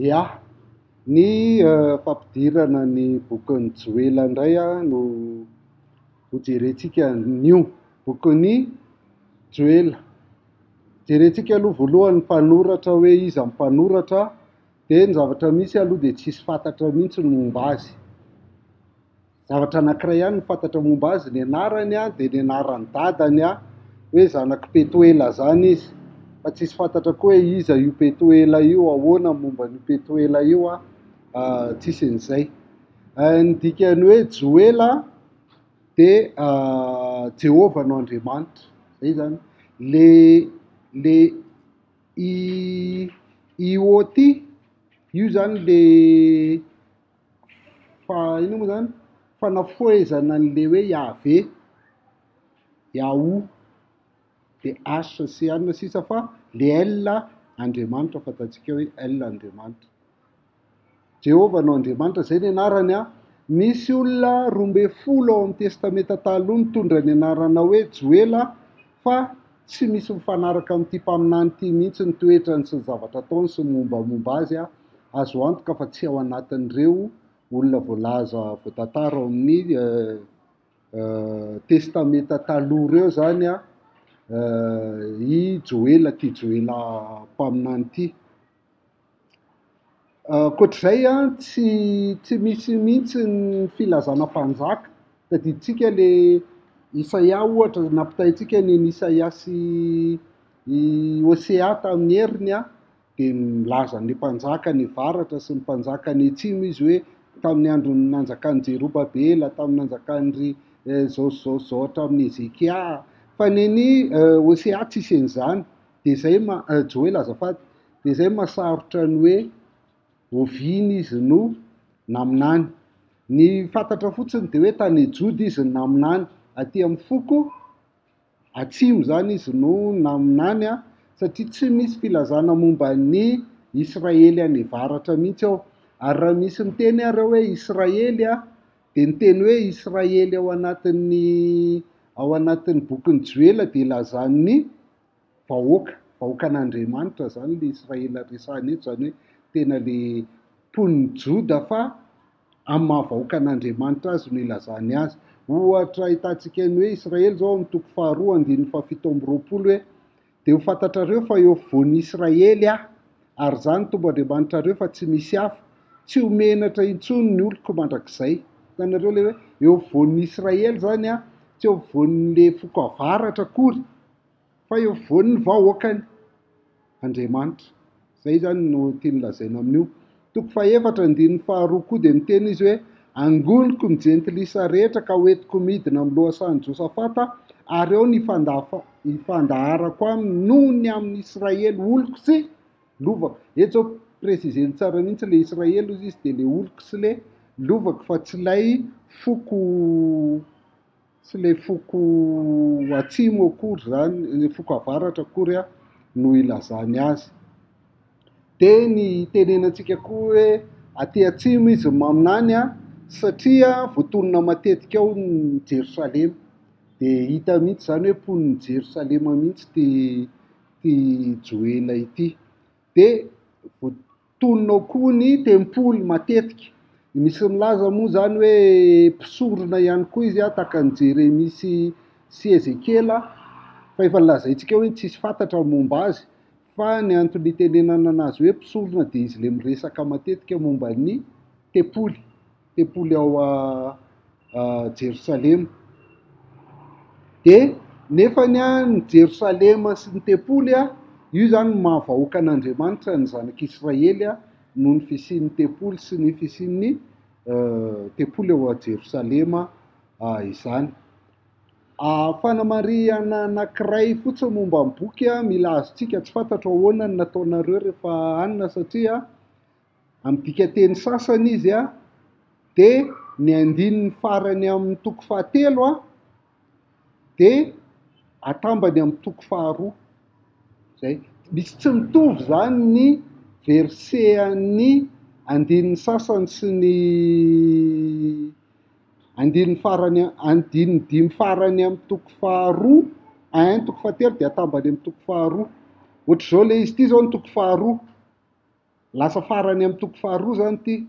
Ya, ny fampidirana ny bokin'i Joela indray no hojerentsika nio bokin'i Joela. Jerentsika aloha voalohany mpanoratra hoe iza mpanoratra, dia ny zavatra misy aloha dia tsisy fantatra mihitsy ny momba azy. Zavatra anankiray ihany ny fantatra momba azy, ny anarany dia ny anaran'ny dadany hoe zanaky Petoela zany izy, fa tsisy fantatra koa hoe iza io Petoela io, ahoana momba io Petoela io tsisy an'izay. Ny dikan'ny hoe Joela dia Jehovah no Andriamanitra, zay zany. Le iôty io zany le ino moa zany fanafoezana an'le hoe Yahve, Yahou, de H sy anina sisa, fa le L Andriamanitra, fantatsika hoe L Andriamanitra. Jehovah no Andriamanitra, zay ny anarany Misy olona 12 ao amin'ny testamenta taloha mitondra ny anarana hoe Joela, fa tsy misy mifanaraka amin'ity mpaminany ity mihitsy ny toetrany sy ny zavatra ataony sy mombamomba azy azo antoka fa tsy ao anatin'ireo olona voalaza voatantara ao amin'ny testamenta taloha ireo zany i Joela, ty Joela mpaminany ity. Koatr'izay tsy misy mihitsy ny filazana mpanjaka. Tadiditsika le Isaia ohatra, nampitahintsika ny Isaia sy Hosea tamin'ny heriny dia milaza ny mpanjaka ny varatra sy ny mpanjaka ny atsimo izy hoe tamin'ny andro nanjakan'i Jerobabela, tamin'ny nanjakan'ny zao hatramin'ny Ezekia, fa neny Hosea tsisy an'izany. Dia zay Joela azafady, dia zay mahasarotra ny hoe Oviana izy no naminany. Ny fantatra fotsiny dia hoe tany Jody izy no naminany, aty amin'ny foko atsimo zany izy no naminany satria tsy misy filazana momba ny Israely any varatra mihitsy ao. Ary raha misy miteny areo hoe Israely dia ny teny hoe Israely ao anatin'ny bokin'i Joela dia lazan'ny vahoakan'Andriamanitra zany le Israely resahany eto, zany hoe tena le mponiny Joda fa amin'ny mahavahoakan'Andriamanitra azy no ilazany azy. Ohatra hitantsika ny hoe Israely zao amin'ny toko 2:17 hoe dia ho fantatrareo fa eo afovoan'ny Israely ary zany tombo Andriamanitrareo fa tsy misy hafa, tsy homenatra intsony ny oloko mandrakizay. Hitanareo le hoe eo afovoan'ny Israely zany tsy eo afovoan'le foko avaratra akory, fa eo afovoan'ny vahoakany Andriamanitra. Zay zany no tiany lazaina amin'io. Toko 4:2 koa dia miteny izy hoe angoniko ny jentilisa rehetra ka hoentiko midina amin'ny lohasan'i Josafata, ary eo ny ifandaharako aminy noho ny amin'ny Israely oloko sy lovako. Eto zao presizeny tsara mihitsy le Israely izy dia le oloko sy le lovako, fa tsy ilay foko atsimo akory zany, le foko avaratra akory no ilazany azy. Dia ny tenenantsika koa hoe aty atsimo izy maminany satria voatonona matetika ao ny Jerosalema, dia hita mihitsy zany hoe mponiny Jerosalema mihitsy ty Joela ity. Dia voatonona ao koa ny tempoly matetika. Misy milaza moa zany hoe mpisorona ihany koa izy tahaka ny Jeremia sy Ezekela, fa efa lazaintsika hoe tsisy fantatra momba azy, fa ny antony itenenana anazy hoe mpisorona dia izy le miresaka matetika momba ny tempoly ao Jerosalema. Dia nefany ny Jerosalema sy ny tempoly io zany mahavahoakan'Andriamanitra ny zanak'Israely noho ny fisian'ny tempoly sy ny fisian'ny tempoly ao Jerosalema izany. Fanamariana anankiray fotsiny momba ny boky mila azontsika, tsy fantatro ahoana ny nataonareo rehefa anina, satria amin'ny dikan-teny sasany izy dia ny andininy farany amin'ny toko 7 dia atambany amin'ny toko 2. Zay misy tsy mitovy zany ny versean'ny andininy sasany sy ny andininy dimy farany amin'ny toko 2, toko 7 dia atambany amin'ny toko 2. Ohatr'izao le izy ity zao ny toko 2, lasa farany amin'ny toko faharoa zany ty.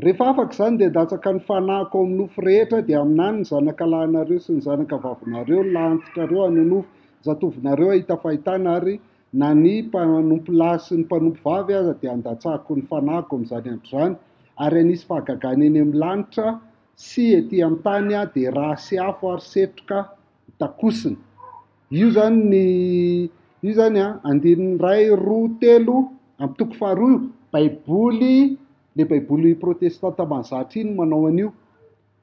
Rehefa afaka zany de datsaka ny fanahiko amin'ny nofo rehetra de aminany ny zanakalahinareo sy ny zanakavavinareo lantitrareo anonofo zatovinareo ahita fahitana ary na ny mpanompo lahy sy ny mpanompo vavy aza de andatsahako ny fanahiko amin'izany andro zany, ary anisy fahagagana eny amin'ny lanitra sy ety amin'ny tany de raha sy afo ary setroka takosina. Io zany andininy 1, 2, 3 amin'ny toko faharoa baiboly, le baiboly protestanta mahazatra iny manao an'io.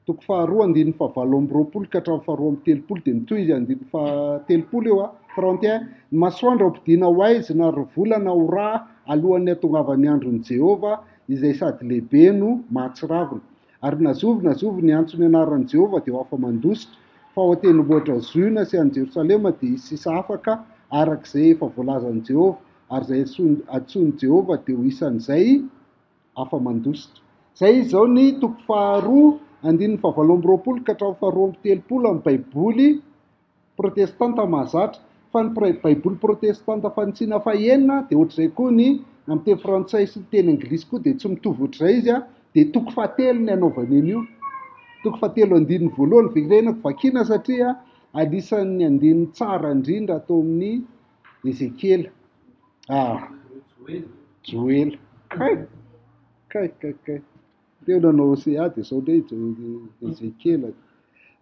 Toko faharoa andininy 720 ka hatramin'ny 730 de mitohy izy andininy 730 io 31. Ny masoandro ampidiana ho aizina ary volana ho rà alohan'ny hatongavan'ny andron'i Jehovah izay sady lehibe no mahatsiravina. Ary nazovi ny antso ny anaran'i Jehovah de ho afa mandositra, fa ho tendrombohitra Zoina sy any Jerosalema de hisy sisa afaka arak'izay efa voalazan'i Jehovah, ary zay antsoin'i Jehovah de ho isan'izay afa mandositra. Zay izy zao ny toko faharoa andininy 720 ka hatramin'ny 730 amin'ny baiboly protestanta mahazatra. Fa ny baiboly protestanta fanitsina fahaenina de ohatr'izay koa ny amin'ny teny frantsay sy ny teny anglisy koa de tsy mitovy ohatr'izay izy de toko fahatelo ny anaovany an'io. Toko fahatelo andininy 1 verenako vakiana satria anisan'ny andininy tsara indrindra atao amin'ny Ezekela. Joela. Kay. Teo nanao de sao ndray Ezekela.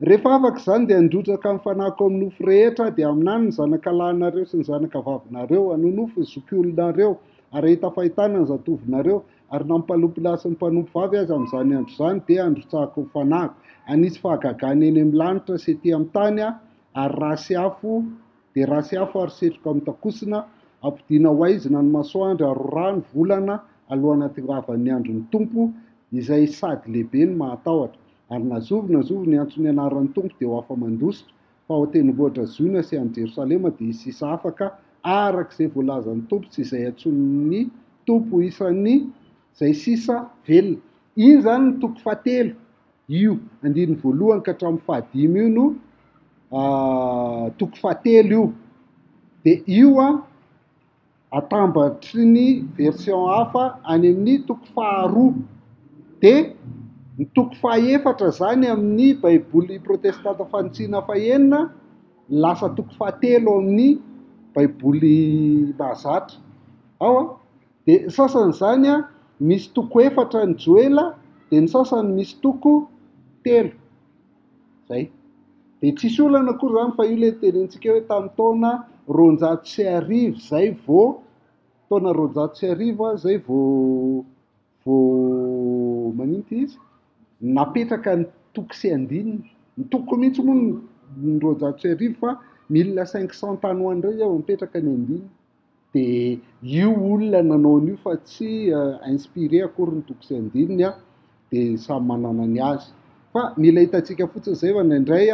Rehefa afaka zany de androtraka amin'ny fanahiko amin'ny nofo rehetra de aminany ny zanakalahinareo sy ny zanakavavinareo anonofo ny zokiolonareo ary ahita fahitana ny zatovinareo, ary na mpanompo lahy sy ny mpanompo vavy aza amin'izany andro zany de androtsahako ny fanahiko. Anisy fahagagana eny amin'ny lanitra sy ety amin'ny tany ary raha sy afo ary setroka amin'ny takosina, ampidiana ho aizina ny masoandro ary rà ny volana alohan'ny hatongavan'ny andron'ny tompo izay sady lehibe ny mahatahotra. Ary nazovi ny antso ny anaran'ny tompo de ho afa mandositra, fa ho tendrombohitra Zoina sy any Jerosalema de hisy sisa afaka arak'izay voalazan'ny tompo sy izay antsoin'ny tompo isan'ny zay sisa velona. Iny zany ny toko fahatelo, io andininy 1 ka hatramin'ny 15 io no toko fahatelo io. De io atambatry ny version hafa any amin'ny toko faharoa. De ny toko fahaefatra zany amin'ny baiboly protestanta fanitsina fahaenina lasa toko fahatelo amin'ny baiboly mahazatra ao de sasany zany misy toko 4 ny Joela de ny sasany misy toko 3 zay. De tsisy olana akory zany fa io le tenentsika hoe tamin'ny taona 210 zay vao taona 210 zay vao manino ty izy napetraka ny toko sy andininy. Ny toko mihitsy moa ny 210 fa 1500 tany ho andray aho mipetraka ny andininy. De io olona nanao an'io fa tsy inspiré akory ny toko sy andininy de samy manana ny azy. Fa mila hitantsika fotsiny zay fa indraindray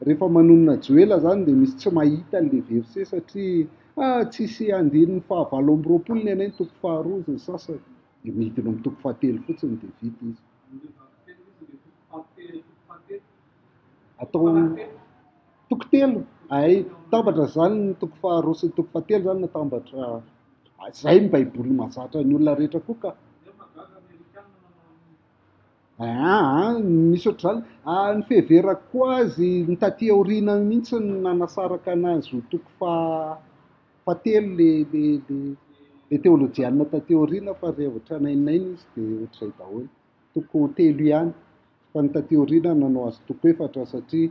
rehefa manonona Joela zany de misy tsy mahita le verset satria tsisy andininy 720 ny anay ny toko faharoa zay sasany de midina amin'ny toko fahatelo fotsiny de vita izy. Atao toko telo tambatra zany ny toko faharoa sy ny toko fahatelo zany natambatra zay ny baiboly mahazatra ny olona rehetra koa ka. Misy ohatr'izany ny fiheverako koa azy ny taty aoriana mihitsy ny nanasaraka anazy ho toko fahatelo le teolojiana taty aoriana, fa rehefa tranainaina izy de ohatr'izay daholo toko telo ihany, fa ny taty aoriana nanao azy toko 4 satria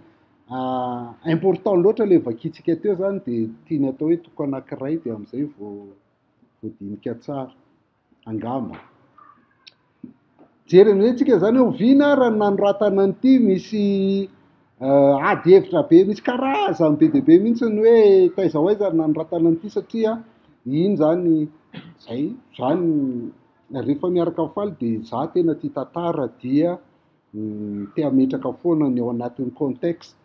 important loatra le vakitsika teo zany de tiany atao hoe toko anankiray de amin'izay voadinika tsara angamba. Jery amintsika zany Oviana raha nanoratana an'ity misy ady hevitra be, misy karazany be dia be mihitsy ny hoe taiza ho aiza nanoratana an'ity satria iny zany rehefa miaraka mifaly de za tena tia tantara dia te hametraka foana ny ao anatin'ny contexte.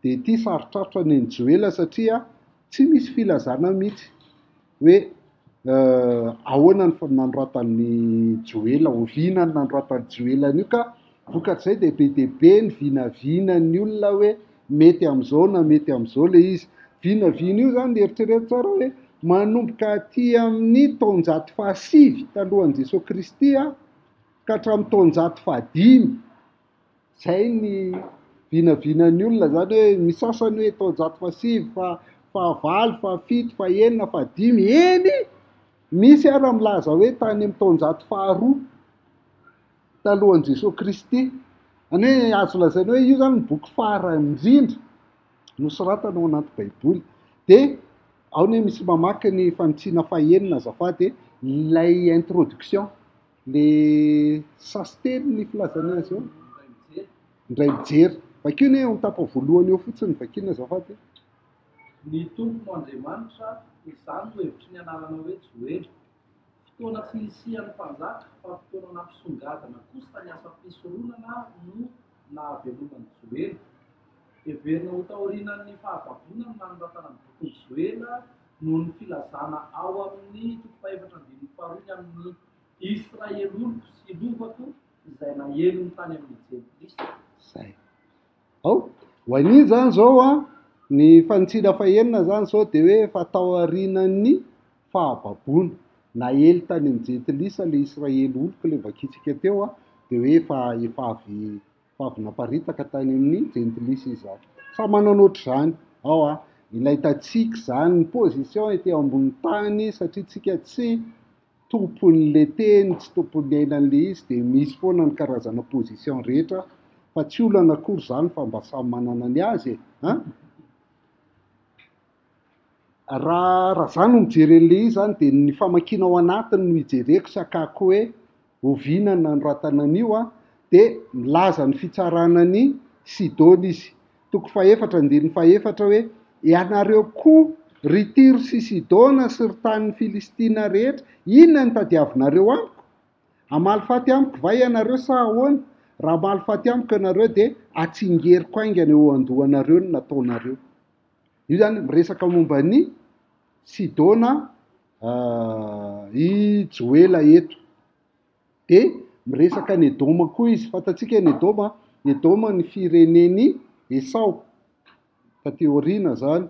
De ity sarotrarotra ny Joela satria tsy misy filazana mihitsy hoe ahoana ny nanoratan'ny Joela, Oviana ny nanoratan'ny Joela io ka vokatr'izay de be dia be ny vinavinan'ny olona hoe mety amin'izao na mety amin'izao le izy. Vinavina io zany eritrereto tsara hoe manomboka aty amin'ny taonjato fahasivy talohan'i Jesosy Kristy ka hatramin'ny taonjato fahadimy. Zay ny vinavinan'ny olona zany hoe misasany hoe taonjato fahasivy, fahavalo, fahafito, fahenina, fahadimy. Eny misy ara milaza hoe tany amin'ny taonjato faharoa talohan'i Jesosy Kristy. Any hoe azo lazaina hoe io zany ny boky farany indrindra nosoratana ao anaty baiboly. De ao ny misy mamaky ny fanontsinana fahenina azafady, ilay introduction, le sasiteny ny filazana azy eo, indray mijery. Vakiny hoe mitapa voalohany eo fotsiny vakiny azafady. Ny tompo Andriamanitra izany no hevitry ny anarana hoe Joela. Fotoana tsy nisian'ny mpanjaka fa fotoana nampisongadana kosa tany asa fisoronana no nahaveloman'i Joela. Heverina ho taorianan'ny fahavabona ny nanoratana ny bokin'i Joela noho ny filazana ao amin'ny toko faefatra ambin'ny faharoa amin'ny Israeloloko sy lovako izay nahelo ny tany amin'ny Jean-Christ. Zay. Ao, ho an'iny zany zao ny fanontsinana fahenina zany zao de hoe fatao aorianan'ny fahababona. Nahely tany amin'ny Jean-Christ le Israeloloko le vakitsika teo de hoe efa avy naparitaka tany amin'ny Jean-Christ izany. Sa manana ohatr'izany. Ao ilay tatsika zany ny position ety ambony tany satria tsika tsy tompon'le teny, tsy tompon'ny ainan'le izy, de misy foana ny karazana position rehetra, fa tsy olana akory zany fa mba samy manana ny azy raha zany no mijery an'le izy zany de ny famakiana ao anatiny no ijereko sakako hoe Oviana nanoratana an'io de milaza ny fitsaranany Sidona izy. Toko faefatra andininy faefatra hoe ianareo koa ry Tiro sy Sidona sy ry tanin'ny Filistina rehetra, inona ny tadiavinareo amiko? Amalifaty amiko va ianareo sa ahoana? Raha malifaty amiko ianareo de atsingeriko aingana eo andohanareo ny nataonareo. Io zany miresaka momba ny Sidona i Joela eto. De miresaka ny Edoma koa izy, fatatsika ny Edoma ny fireneny Esau taty aoriana zany.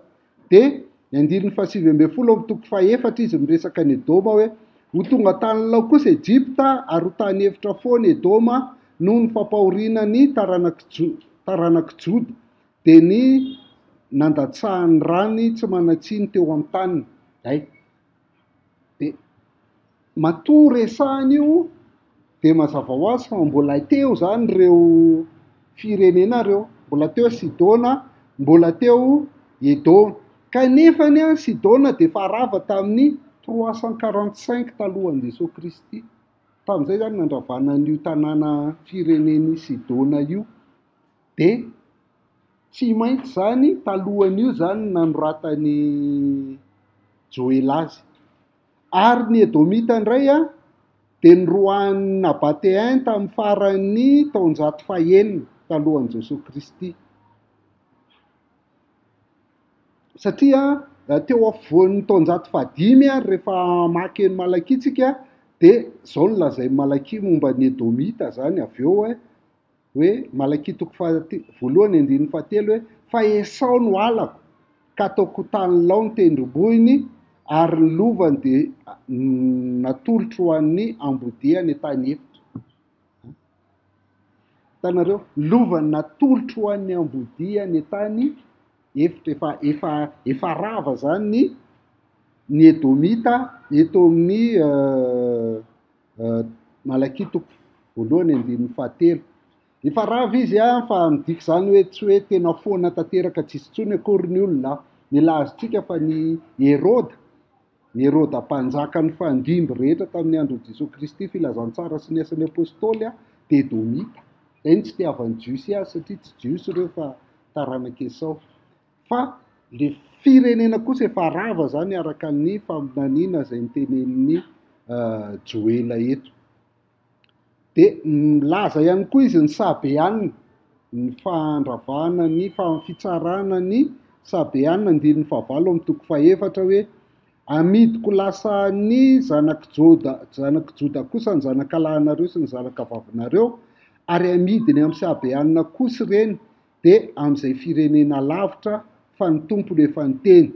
De andininy fahasivy ambin'ny folo amin'ny toko faefatra izy miresaka ny Edoma hoe ho tonga tany lao kosa Egypta ary ho tany hevitra foana Edoma noho ny fampahorianany taranaky Joda de ny nandatsahan'ny rany tsy manatsiny teo amin'ny taniny. Hay. De matory esahany io de mazava ho azy fa mbola teo zany reo firenena reo, mbola teo Sidona, mbola teo Edoma. Kanefany Sidona de fa rava tamin'ny 345 talohan'i Jesosy Kristy. Tamin'izay zany nandravana an'io tanàna fireneny Sidona io. De tsy maintsy zany talohan'io zany nanoratany Joela azy. Ary ny Edomita indray de nyroan'ny nabatehainy tamin'ny faran'ny taonjato fahenina talohan'i Jesosy Kristy. Satria teo afovoan'ny taonjato fahadimy rehefa maky ny malakitsika de zao ny lazay malaky momba ny Edomita zany avy eo hoe malaky toko voalohany andininy fahatelo hoe fa Esau no alako ka ataoko tany lao ny tendrombohiny ary ny lovany de natolotro ho an'ny ambodiany tany efitra. Hitanareo, lovany natolotro ho an'ny ambodiany tany efitra, efa rava zany ny Edomita eto amin'ny malaky toko voalohany andininy fahatelo. Efa rava izy fa midika zany hoe tsy hoe tena foana tanteraka tsisy intsony akory ny olona. Milazontsika fa ny Heroda mpanjaka ny fandimby rehetra tamin'ny andron'i Jesosy Kristy, filazantsara sy ny asan'ny apôstôly de Edomita. Zay ny tsy tiavan'ny Jiosy azy satria tsy Jiosy ireo fa taranaky Esau. Fa le firenena kosa efa rava zany araka ny faminaniana zay nitenen'ny Joela eto. De milaza ihany koa izy ny sabeanina, ny fandravana ny fitsarana ny sabeanina andininy fahavalo amin'ny toko faefatra hoe amidiko lasa ny zanaky Joda kosa ny zanakalahinareo sy ny zanakavavinareo ary amidiny amin'ny sabeanina kosa reny de amin'izay firenena lavitra fa ny tompony efa niteny.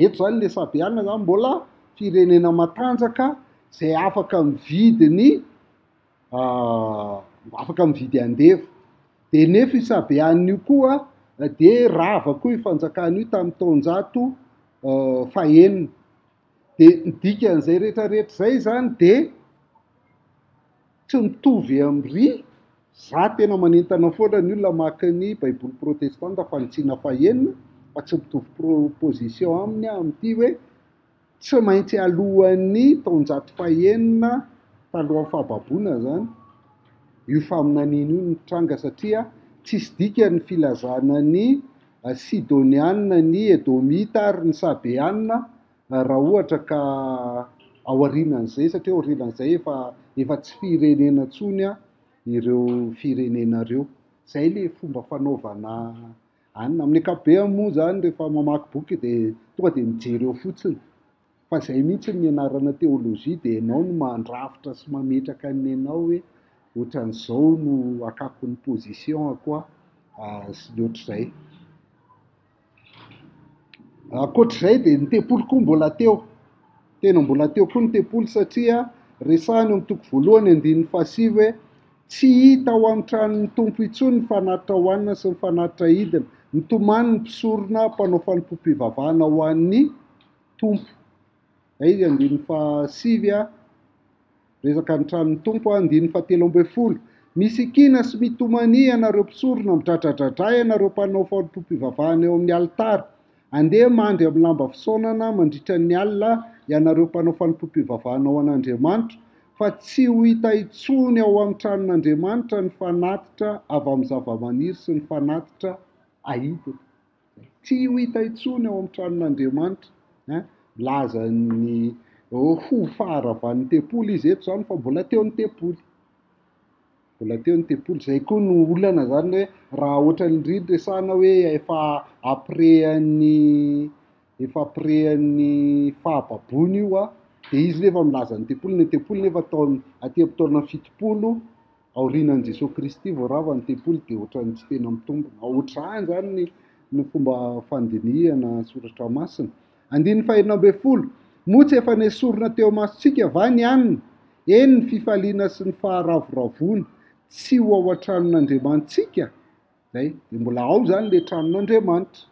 eto zany le sabiana zany mbola firenena matanjaka zay afaka mividy andeva. De nefa io sabian'io koa de rava koa ifanjakan'io tamin'ny taonjato fahenina. De dikan'izay rehetrarehetra zay zany de tsy mitovy amin'ny za tena manentana foana ny olona maka ny baiboly protestanta fanitsina fahenina fa tsy mitovy proposition aminy amin'ity hoe tsy maintsy alohan'ny taonjato fahenina talohan'ny fahababoana zany io faminaniana io nitranga satria tsisy dikany filazana ny sidoniana, ny edomita ary ny sabeana raha ohatra ka aorianan'izay satria aorianan'izay efa tsy firenena tsony ireo firenena reo. Zay le fomba fanaovana anina. Amin'ny ankapobeny moa zany rehefa mamaky boky de tonga de mijery eo fotsiny fa zay mihitsy ny anarana teolojia de ianao no mandrafitra sy mametraka ny anao hoe ohatran'izao no akakon'ny position koa sy ny ohatr'izay. Ankoatr'izay de ny tepolo koa mbola teo, tena mbola teo koa ny tepolo satria resahany amin'ny toko voalohany andininy fahasivy hoe tsy hita ao amin'ny tranon'ny tompo intsony ny fanatitra hohanina sy ny fanatitra hidina, nitomany ny mpisorona mpanao fanompom-pivavahana ho an'ny tompo. Zay andininy fahasivy resaka ny tranon'ny tompo. Andininy fahatelo ambin'ny folo, misikina sy mitomany ianareo mpisorona, midradradradray ianareo mpanao fanompom-pivavahana eo amin'ny alitara, andeha mandry amin'ny lamba fisaonana mandritra ny alina ianareo mpanao fanompom-pivavahana ao an'Andriamanitra, fa tsy ho hita intsony ao amin'ny tranon'Andriamanitra ny fanatitra avy amin'ny zavamaniry sy ny fanatitra ahidina. Tsy ho hita intsony ao amin'ny tranon'Andriamanitra. Laza ny ho faharavan'ny tepolo izy eto zany fa mbola teo ny tepolo. Mbola teo ny tepolo. Zay koa no olana zany hoe raha ohatra indrindra resahana hoe efa aprehan'ny fahababoana io de izy nefa milaza ny tepolo nefa atem-potoana fitopolo aorianan'i Jesosy Kristy vao rava ny tepolo de ohatran'ny tsy tena mitombona. Ohatr'izany zany ny fomba fandinihana soratra masina. Andininy fahenina ambin'ny folo, moa tsy efa nesorona teo masontsika va ny anina, eny ny fifaliana sy ny faharavoravona tsy ho ao an-tranon'Andriamanitsika. Zay de mbola ao zany le tranon'Andriamanitra.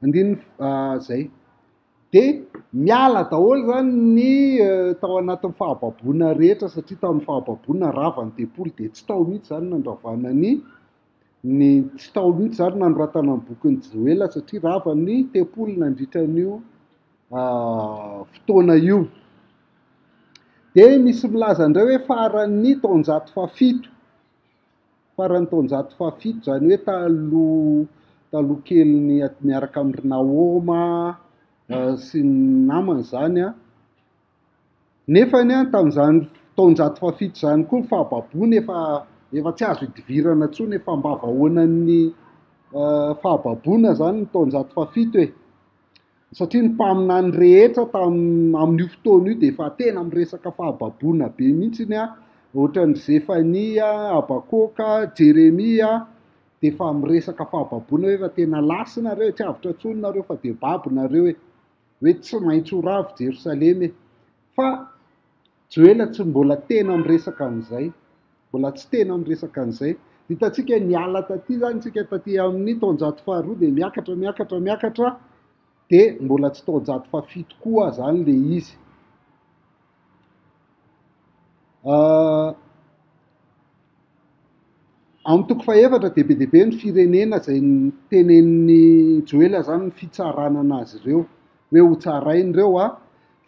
Andininy zay de miala daholo zany ny tao anatin'ny fahababoana rehetra satria tamin'ny fahababoana rava ny tepolo de tsy tao mihitsy zany nandravana tsy tao mihitsy zany nanoratana ny bokin'i Joela satria rava ny tepolo nandritra an'io fotoana io. De misy milaza indray hoe faran'ny taonjato fahafito, zany hoe taloha kely miaraka amin'ny Ahoana sy ny namany zany nefany tamin'izany taonjato fahafito zany koa ny fahababoana efa tsy azo hidivirana intsony, efa mbava ahoanan'ny fahababoana zany ny taonjato fahafito satria ny mpaminany rehetra amin'io fotoana io de efa tena miresaka fahababoana be mihitsiny ohatran'ny Zefania, Abakoka, Jeremia de efa miresaka fahababoana hoe efa tena lasinareo, tsy avitra intsony nareo fa de babonareo hoe tsy maintsy ho ravo Jerosalema. Fa Joela tsy mbola tena miresaka an'izay, mbola tsy tena miresaka an'izay. Hitantsika niala taty zany tsika taty amin'ny taonjato faharoa de miakatra de mbola tsy taonjato fahafito koa zany le izy. Amin'ny toko fahaefatra de be ny firenena zay tenenin'ny Joela zany ny fitsarana anazy ireo hoe ho tsarainy ireo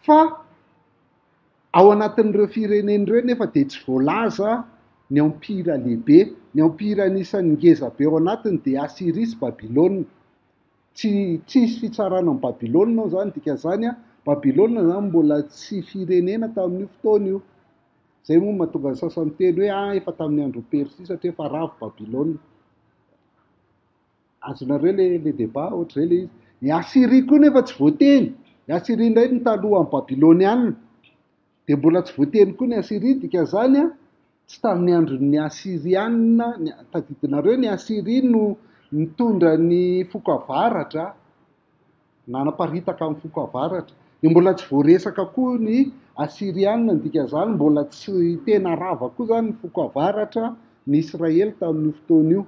fa ao anatin'ireo firenen'ireo nefa de tsy voalaza ny ampira lehibe, ny ampira anisan'ny ngeza be ao anatiny de Asiria sy Babilôna. Tsisy fitsarana amin'ny Babilôna zany dikan'izany Babilôna zany mbola tsy firenena tamin'io fotoana io. Zay moa mahatonga ny sasany miteny hoe efa tamin'ny andro Persia satria efa ravo Babilôna. Azonareo le débat ohatr'izay le izy. Ny Asiria koa nefa tsy voateny. Ny Asiria indray ny talohan'ny Babilôniana de mbola tsy voateny koa ny Asiria dikan'izany tsy tamin'ny andron'ny Asiriana. Tadidinareo ny Asiria no nitondra ny foka avaratra nanaparitaka amin'ny foko avaratra. Dia mbola tsy voaresaka koa ny asiriana ndika zany, mbola tsy tena rava koa zany ny foko avaratra ny Israely tamin'io fotoana io.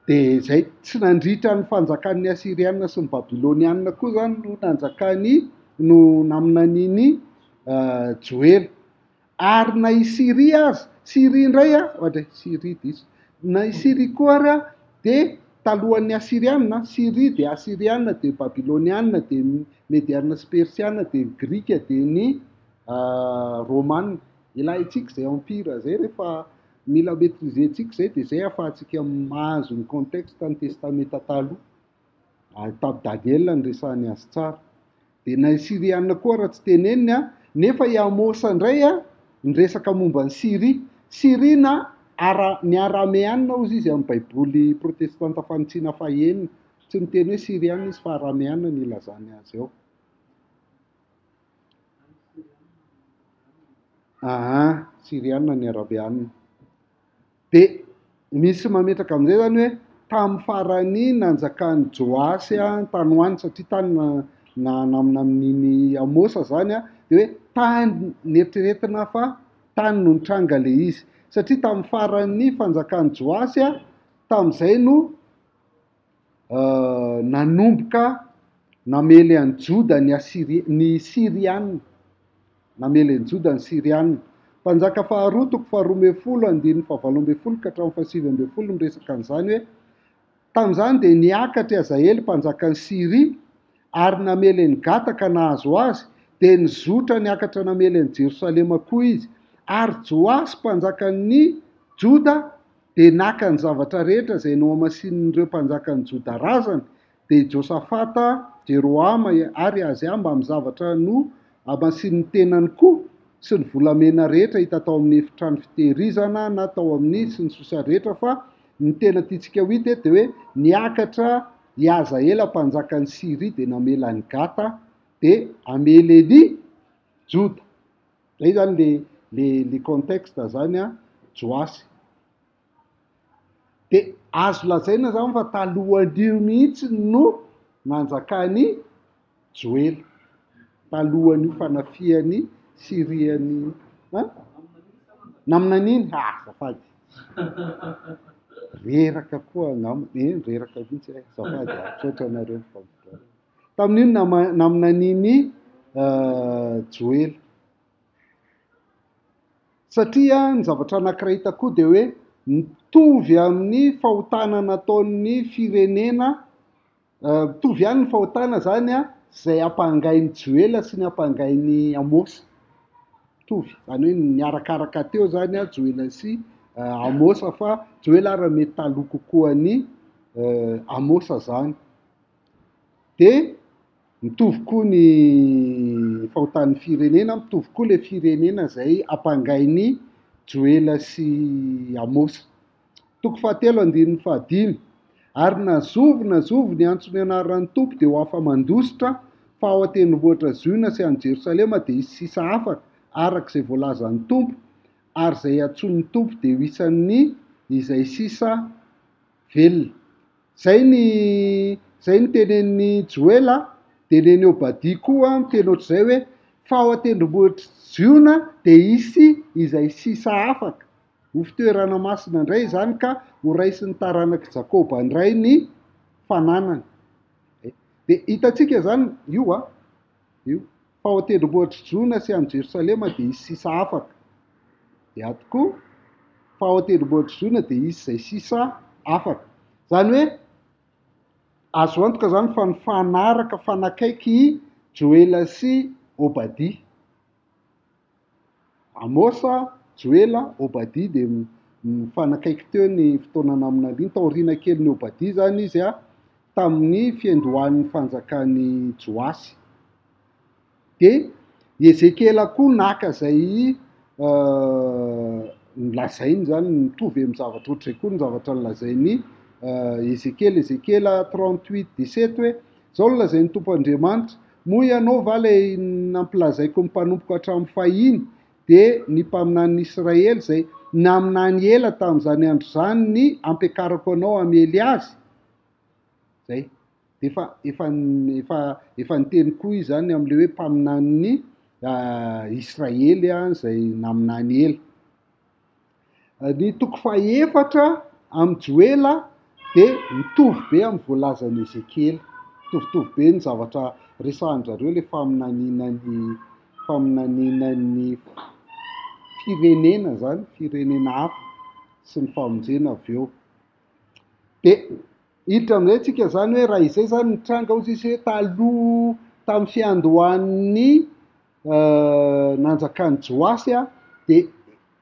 Dia zay tsy nandritra ny fanjakan'ny asiriana sy ny babiloniana koa zany no nanjakany no naminaniny Joela. Ary na i Siria azy, Siria indray ohatra Siria diso, na i Siria koa ary dia talohan'ny asiriana, Siria dia asiriana, dia babiloniana, dia mediana sy persiana, dia grika, dia ny romanina. Ilahintsika zay empire zay rehefa mila maîtriser-tsika zay, dia zay ahafahantsika mahazo ny contexte ny testamenta taloha. Tamin'ny Daniel ny resahany azy tsara. Dia na i siriana koa raha tsy teneniny nefa i Amosa indray ny resaka momba ny Siria. Siria na ny arameana ozy izy amin'ny baiboly protestanta fanitsiana fahenina, tsy miteny hoe siriana izy fa arameana ny ilazany azy ao. Siriana ny arameana. Dia misy mametraka amin'izay zany hoe tamin'ny farany nanjakany Joasy tanoany, satria tany namin'ny Amosa zany dia hoe tany nieritreretina fa tany no nitranga le izy, satria tamin'ny farany fanjakany Joasy tamin'izay no nanomboka namely an'i Joda ny Siriana, namely an'i Joda ny Siriana. Mpanjaka faharoa toko 12:7 ka hatramin'ny 7:7 miresaka an'izany hoe tamin'izany dia niakatra Hazaely mpanjaka ny Siria ary namely ny gataka nahazo azy, dia nizotra niakatra namely ny Jerosalema koa izy. Ary Joasy mpanjakan'ny Joda dia naka ny zavatra rehetra izay no amasin'ireo mpanjakan'ny Joda razana, dia Josafata, Jeroama ary Azia mba amin'ny zavatra no amasin'ny tenany koa sy ny volamena rehetra hita tao amin'ny efitrano fitehirizana na tao amin'ny sy ny sosa rehetra. Fa ny tena tiantsika ho hita dia hoe niakatra i Hazaela mpanjakan'ny Siria dia namela ny gata dia amely ny Joda. Zay zany le contexte zany Joasy. Dia azo lazaina zany fa talohan'io mihitsy no nanjakany Joela, talohan'io fanafiany Siriany naminaniny zafady reraka koa reraka mihitsy zafady tsotra anareo Fampidirana. Tamin'io naminaniny Joela. Satria ny zavatra anankiray hita koa dia hoe mitovy amin'ny fahotana nataon'ny firenena, mitovy ihany ny fahotana zany izay ampangain'ny Joela sy ny ampangain'ny Amosa. Mitovy, zany hoe ny arakaraka teo zany Joela sy Amosa, fa Joela raha mety taloha kokoa ny Amosa zany. Dia mitovy koa ny fahotan'ny firenena, mitovy koa le firenena izay ampangain'ny Joela sy Amosa. Toko 7:5 ary nazovy ny antso ny anaran'ny tompo dia ho afa mandositra fa ao an-tendrombohitra Ziona sy an'i Jerosalema dia hisy sisa afaka arak'izay voalazan'ny tompo, ary izay antsoin'ny tompo dia ho isan'ny izay sisa velona. Zay ny tenen'ny Joela. Dia neny Obadia koa miteny ohatr'izay hoe fa ao an-tendrombohitra Ziona dia hisy izay sisa afaka. Ho fitoerana masina indray izany ka ho raisin'ny taranak'i Jakoba indray ny fananany. Dia hitantsika zany io fa ao an-tendrombohitra Ziona sy an'i Jerosalema dia hisy sisa afaka. Dia ato koa fa ao an-tendrombohitra Ziona dia hisy izay sisa afaka. Zany hoe azo antoka zany fa nifanaraka fanakaiky Joela sy Obadia. Amosa, Joela, Obadia dia mifanakaiky teo ny fotoana naminaniny. Taoriana kely ny Obadia zany izy tamin'ny fiandohan'ny fanjakan'ny Joasy. Dia Ezekela koa naka izay nolazainy zany mitovy amin'ny zavatra ohatr'izay koa ny zavatra nolazainy Ezekela 38:17 hoe zao nolazainy Tompo Andriamanitra, moa ianao va ilay nampilazaiko ny mpanompoka hatramin'ny fahiny dia ny mpaminan'ny Israely izay naminany ela tamin'izany andro izany ny ampiakarako anao hamely azy. Zay. de efa niteny koa izy zany am'le hoe mpaminany Israely zay naminany ela. Ny toko faefatra amin'ny Joela de mitovy be amin'ny voalazany Ezekely, mitovitovy be ny zavatra resahan'zareo le faminaninany firenena zany, firenena hafa sy ny famonjena avy eo. De hiditra amin'izay tsika zany hoe raha izay zany nitranga ozy izy hoe taloha tamin'ny fiandohan'ny nanjakan'ny Joasy de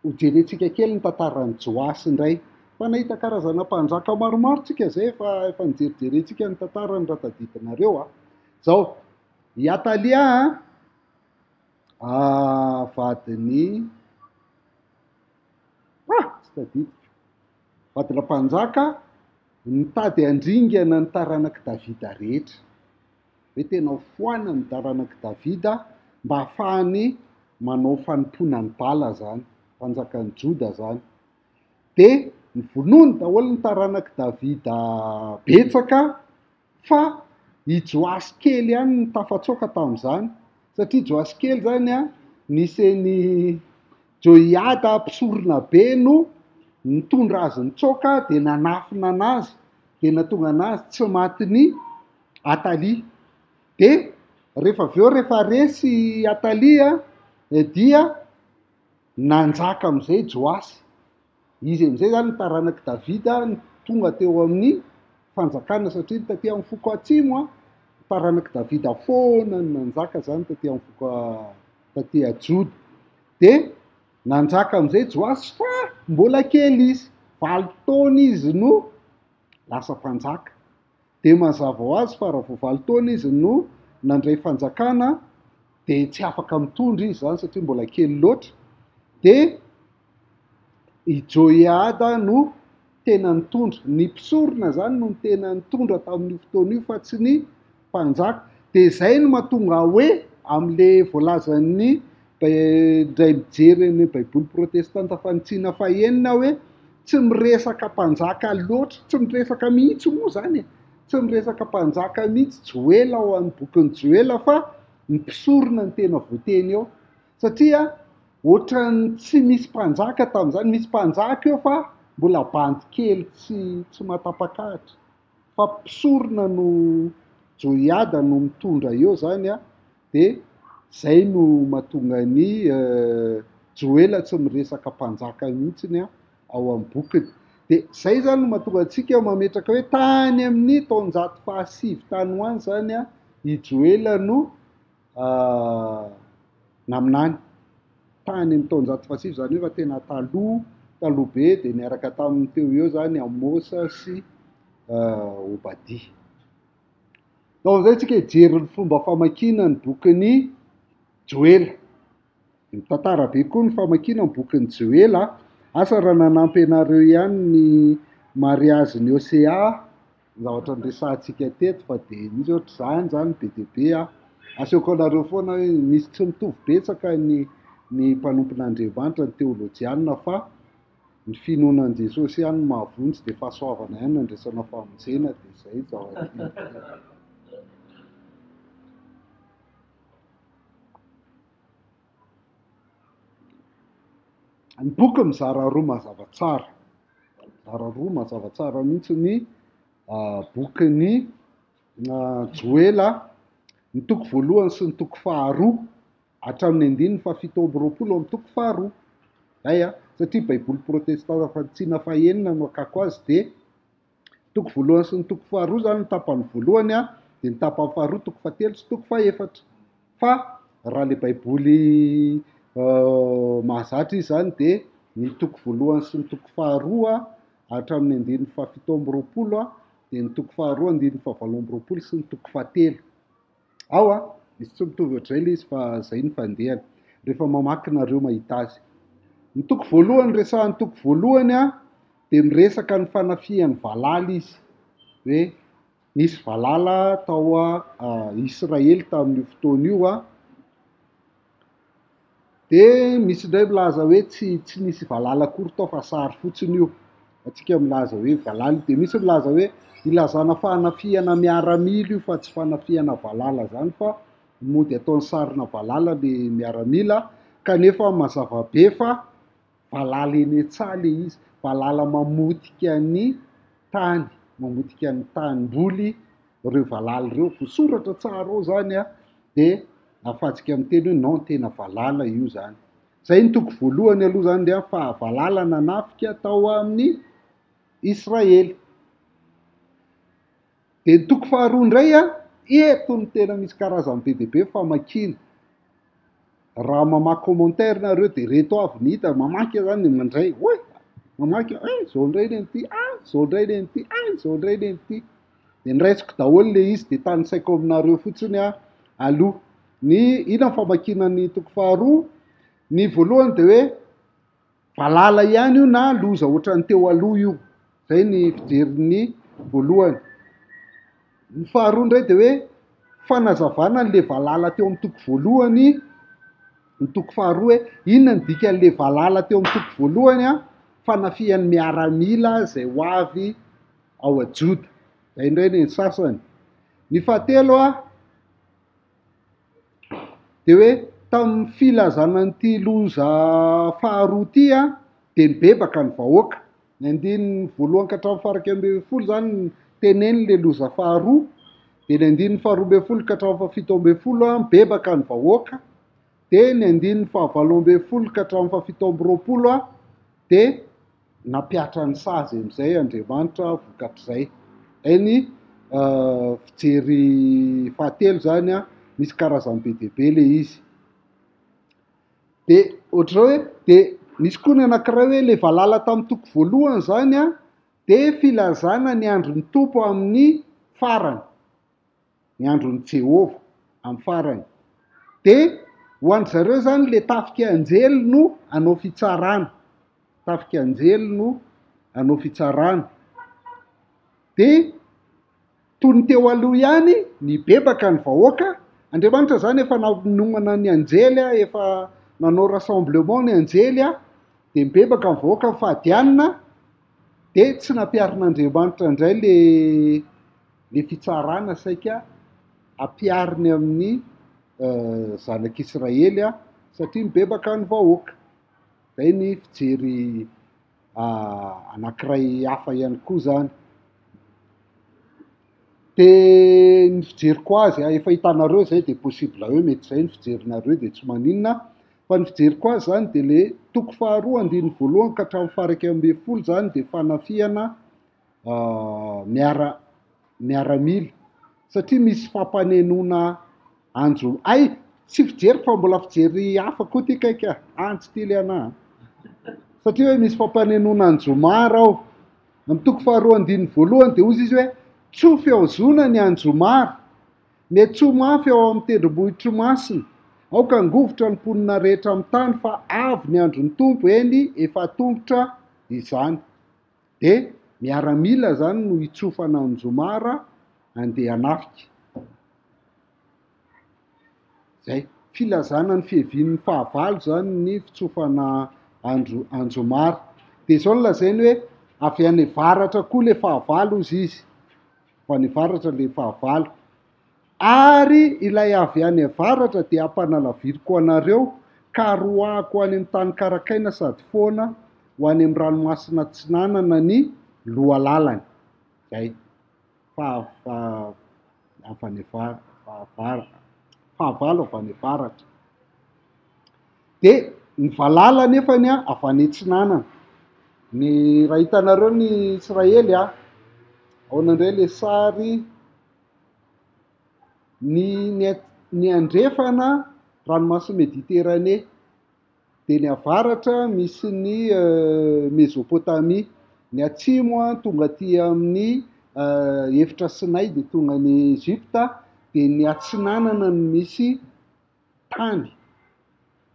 hojerentsika kely ny tantaran'ny Joasy indray. Fa nahita karazana mpanjaka maromaro tsika zay efa nijerijerentsika ny tantarany raha tadidinareo zao i Atalia vadiny tsy tadidiko, vadina mpanjaka nitady andringana ny taranaky Davida rehetra, hoe tena ho foana ny taranaky Davida mba hahafahany manao fanompona ny bala zany, mpanjakan'ny Joda zany. De nivonoany daholo ny taranaky Davida betsaka fa i Joasy kely ihany ny tafatsoaka tamin'izany, satria Joasy kely zany nisy Joiada mpisorona be no nitondra azy nitsoaka de nanafina anazy de natonga anazy tsy matiny Atalia. De rehefa avy eo rehefa resy Atalia dia nanjaka am'izay Joasy, izy am'izay zany ny taranaky Davida tonga teo amin'ny fanjakana, satria taty amin'ny foko atsimo taranaky Davida foana ny nanjaka zany taty amin'ny foko taty Joda. De nanjaka am'izay Joasy fa mbola kely izy, 9 taona izy no lasa mpanjaka. De mazava ho azy fa raha vao 9 taona izy no nandray fanjakana de tsy afaka mitondra izy zany satria mbola kely loatra. De i Joiada no tena nitondra, ny mpisorona zany no tena nitondra tamin'io fotoana io fa tsy ny mpanjaka. De zay no mahatonga hoe am'le voalazan'ny ndray mijery ny baiboly protestanta fanitsiana fahenina hoe tsy miresaka mpanjaka loatra, tsy miresaka mihitsy moa zany tsy miresaka mpanjaka mihitsy Joela ao amin'ny bokin'ny Joela fa ny mpisorona ny tena voateny eo, satria ohatrany tsy misy mpanjaka tamin'izany, misy mpanjaka eo fa mbola bandy kely tsy matapakahitra, fa mpisorona no Joiada no mitondra eo zany de zay no mahatonga ny Joela tsy miresaka mpanjaka mihitsiny ao amin'ny bokiny. De zay zany no mahatonga antsika mametraka hoe tany amin'ny taonjato fahasivy tany ho any zany i Joela no naminany, tany amin'ny taonjato fahasivy zany hoe fa tena taloha be, de niaraka taminy teo eo zany Amosa sy Obadia. Ao am'izay tsika hijery ny fomba famakiana ny bokin'ny Joela. Mitantara be koa ny famakiana ny bokin'ny Joela, asa raha nanampy anareo ihany ny mariazin'ny Osea, zavatra niresahantsika teto fa de misy ohatr'izany zany be de be aseoko anareo foana hoe misy tsy mitovy betsaka ny mpanompon'Andriamanitra, ny teolojianina, fa ny finoanan'i Jesosy ihany mahavonjy de fahasoavana ihany nandraisana famonjena, de zay zavatra. Ny boky mizara roa mazava tsara mihitsy ny bokin'ny Joela, ny toko voalohany sy ny toko faharoa hatramin'ny andininy fa 720 amin'ny toko faharoa. Satria baiboly protestanta fanitsiana fahenina no akako azy, de toko voalohany sy ny toko faharoa zany ny tapany voalohany de ny tapany faharoa toko fahatelo sy toko fahaefatra. Fa raha le baiboly mahazatra izy zany de ny toko voalohany sy ny toko faharoa hatramin'ny andininy fa 720 de ny toko faharoa andininy fa 720 sy ny toko fahatelo. Misy tsy mitovy ohatr'izay le izy fa zay ny fandehany rehefa mamaky nareo mahita azy. Ny toko voalohany, resahan'ny toko voalohany de miresaka ny fanafihan'ny valala izy, hoe nisy valala tao Israely tamin'io fotoana io de misy indray milaza hoe tsy nisy valala akory tao fa sary fotsiny io, atsika milaza hoe valala, de misy milaza hoe ilazana fanafiana miaramila io fa tsy fanafiana valala zany fa mody ataony sarina valala le miaramila, kanefa mazava be fa valala eny an-tsaha le izy, valala mamotika ny tany, mamotika ny tanimboly reo valala reo, voasoratra tsara ao zany a, de ahafahantsika amin'ny teny hoe non tena valala io zany. Zay ny toko voalohany aloha zany dia fa valala nanafika tao amin'ny Israely. De ny toko faharoa indray a, eto ny tena misy karazany be dia be famakiana. Raha mamaky commentaire nareo de reto avy ny hita, mamaky zany mandray, oe mamaky zao indray ny an'ity, zao indray ny an'ity, zao indray ny an'ity. De niraisiko daholo le izy de tanisaiko aminareo fotsiny a aloha. Ny ina famakiana ny toko faharoa, ny voalohany de hoe valala ihany io na loza ohatran'ny teo aloha io, zay ny fijerin'ny voalohany. Ny faharoa indray de hoe fanazavana n'le valala teo amin'ny toko voalohany, ny toko faharoa hoe inona ny dikan'le valala teo amin'ny toko voalohany a, fanafihan'ny miaramila zay ho avy ao a-Joda. Zay indray ny sasany. Ny fahatelo a de hoe tamin'ny filazana n'ity loza faharoa ty a, de nibebaka ny vahoaka. Ny andininy voalohany ka hatramin'ny faha 11 zany teneny le loza faharoa, de ny andininy faha 12 ka hatramin'ny faha 17 a mibebaka ny vahoaka, de ny andininy faha 18 ka hatramin'ny faha 17 a de napiatra ny sazy am'izay Andriamanitra vokatr'izay. Zay ny fijery fahatelo zany a, misy karazany be dia be le izy. De ohatr'izao hoe de nisy koa ny anankiray hoe le valala tamin'ny toko voalohany zany a, de filazana ny andron'ny tompo amin'ny farany, ny andron'i Jehovah amin'ny farany. De ho an'ny zareo zany le tafika anjely no anao fitsarana, tafika anjely no anao fitsarana. De toy ny teo aloha ihany nibebaka ny vahoaka, Andriamanitra zany efa nanomana ny anjely a, efa nanao rassemblement ny anjely a, de mibebaka ny vahoaka ny fahadianina, de tsy nampiarin'Andriamanitra indray le fitsarana saika ampiariny amin'ny zanak'Israely a, satria mibebaka ny vahoaka. Zay ny fijery anankiray hafa ihany koa zany. De ny fijeriko azy, efa hitanareo zay de possible hoe mety zay ny fijerinareo de tsy maninona, fa ny fijeriko azy zany de le toko faharoa andininy voalohany ka hatramin'ny faha 12 zany de fanafiana miaramila, satria misy fampanenona andro. Tsy fijeriko fa mbola fijery hafa koa ty kaika, antsy ty le anahy. Satria hoe misy fampanenona anjomara ao. Amin'ny toko faharoa andininy voalohany de ozy izy hoe tso fihaozona ny anjomara, miatso mafy ao amin'ny tendrombohitry masina, aoka angovotra ny mponina rehetra amin'ny tany fa avy ny andron'ny tompo eny efa tongotra izany. De miaramila zany no hitsofana anjomara andeha hanafika. Zay filazana ny fihevin'ny fahavalo zany ny fitsofana anjomara. De zao no lazainy hoe avy any avaratra koa le fahavalo izy izy, fa any avaratra le fahavalo. Ary ilay avy any avaratra de ampanalavitiko anareo, karoako any amin'ny tany karakaina sady foana, ho any amin'ny ranomasina tsinanana ny lohalalany. Zay fahavalo avy any avaratra. De ny valala nefany a avy any atsinanana. Ny raha hitanareo ny Israely a, ahoana indray le sary, ny andrefana ranomasina Mediterranée, de ny avaratra misy ny Mesopotamia, ny atsimo a tonga aty amin'ny efitra Sinay de tonga ny Egypta, de ny atsinanana no misy tany.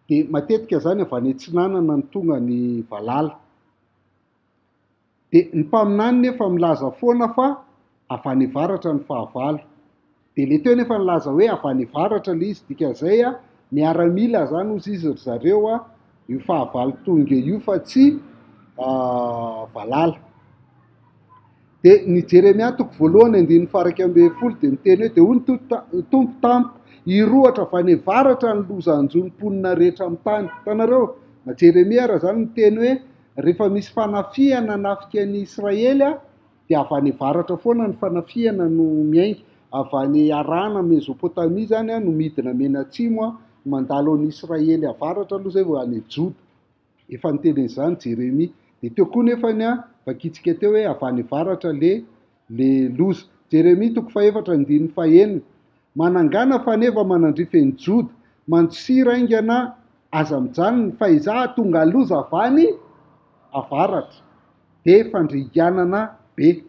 De matetika zany avy any atsinanana ny tonga ny valala. De ny mpaminany nefa milaza foana fa avy any avaratra ny fahavalo. De le teo nefa nilaza hoe avy any avaratra le izy, dikan'izay a miaramila zany ozy izy ry zareo a, io fahavalo tonga io fa tsy valala. Dia ny Jeremia toko voalohany andininy faraka amby folo dia miteny hoe dia hoy ny tompo tampoka hirohatra avy any avaratra ny loza anjonimponina rehetra amin'ny tany. Hitanareo, na Jeremia raha zany miteny hoe rehefa misy fanafiana nafika an'i Israely dia avy any avaratra foana ny fanafiana no miainga, avy any Arana Mesopotamia zany no midina menatsimo mandalo an'i Israely avaratra aloha zay vao any Joda. Efa niteny izany Jeremia. Dia teo koa nefany vakitsika teo hoe avy any avaratra le loza. Jeremia toko 4:4 manangana fa nefa manandrifa ny Joda, mantsira aingana aza mijanona fa izaho tonga loza avy any avaratra dia fandriganana be.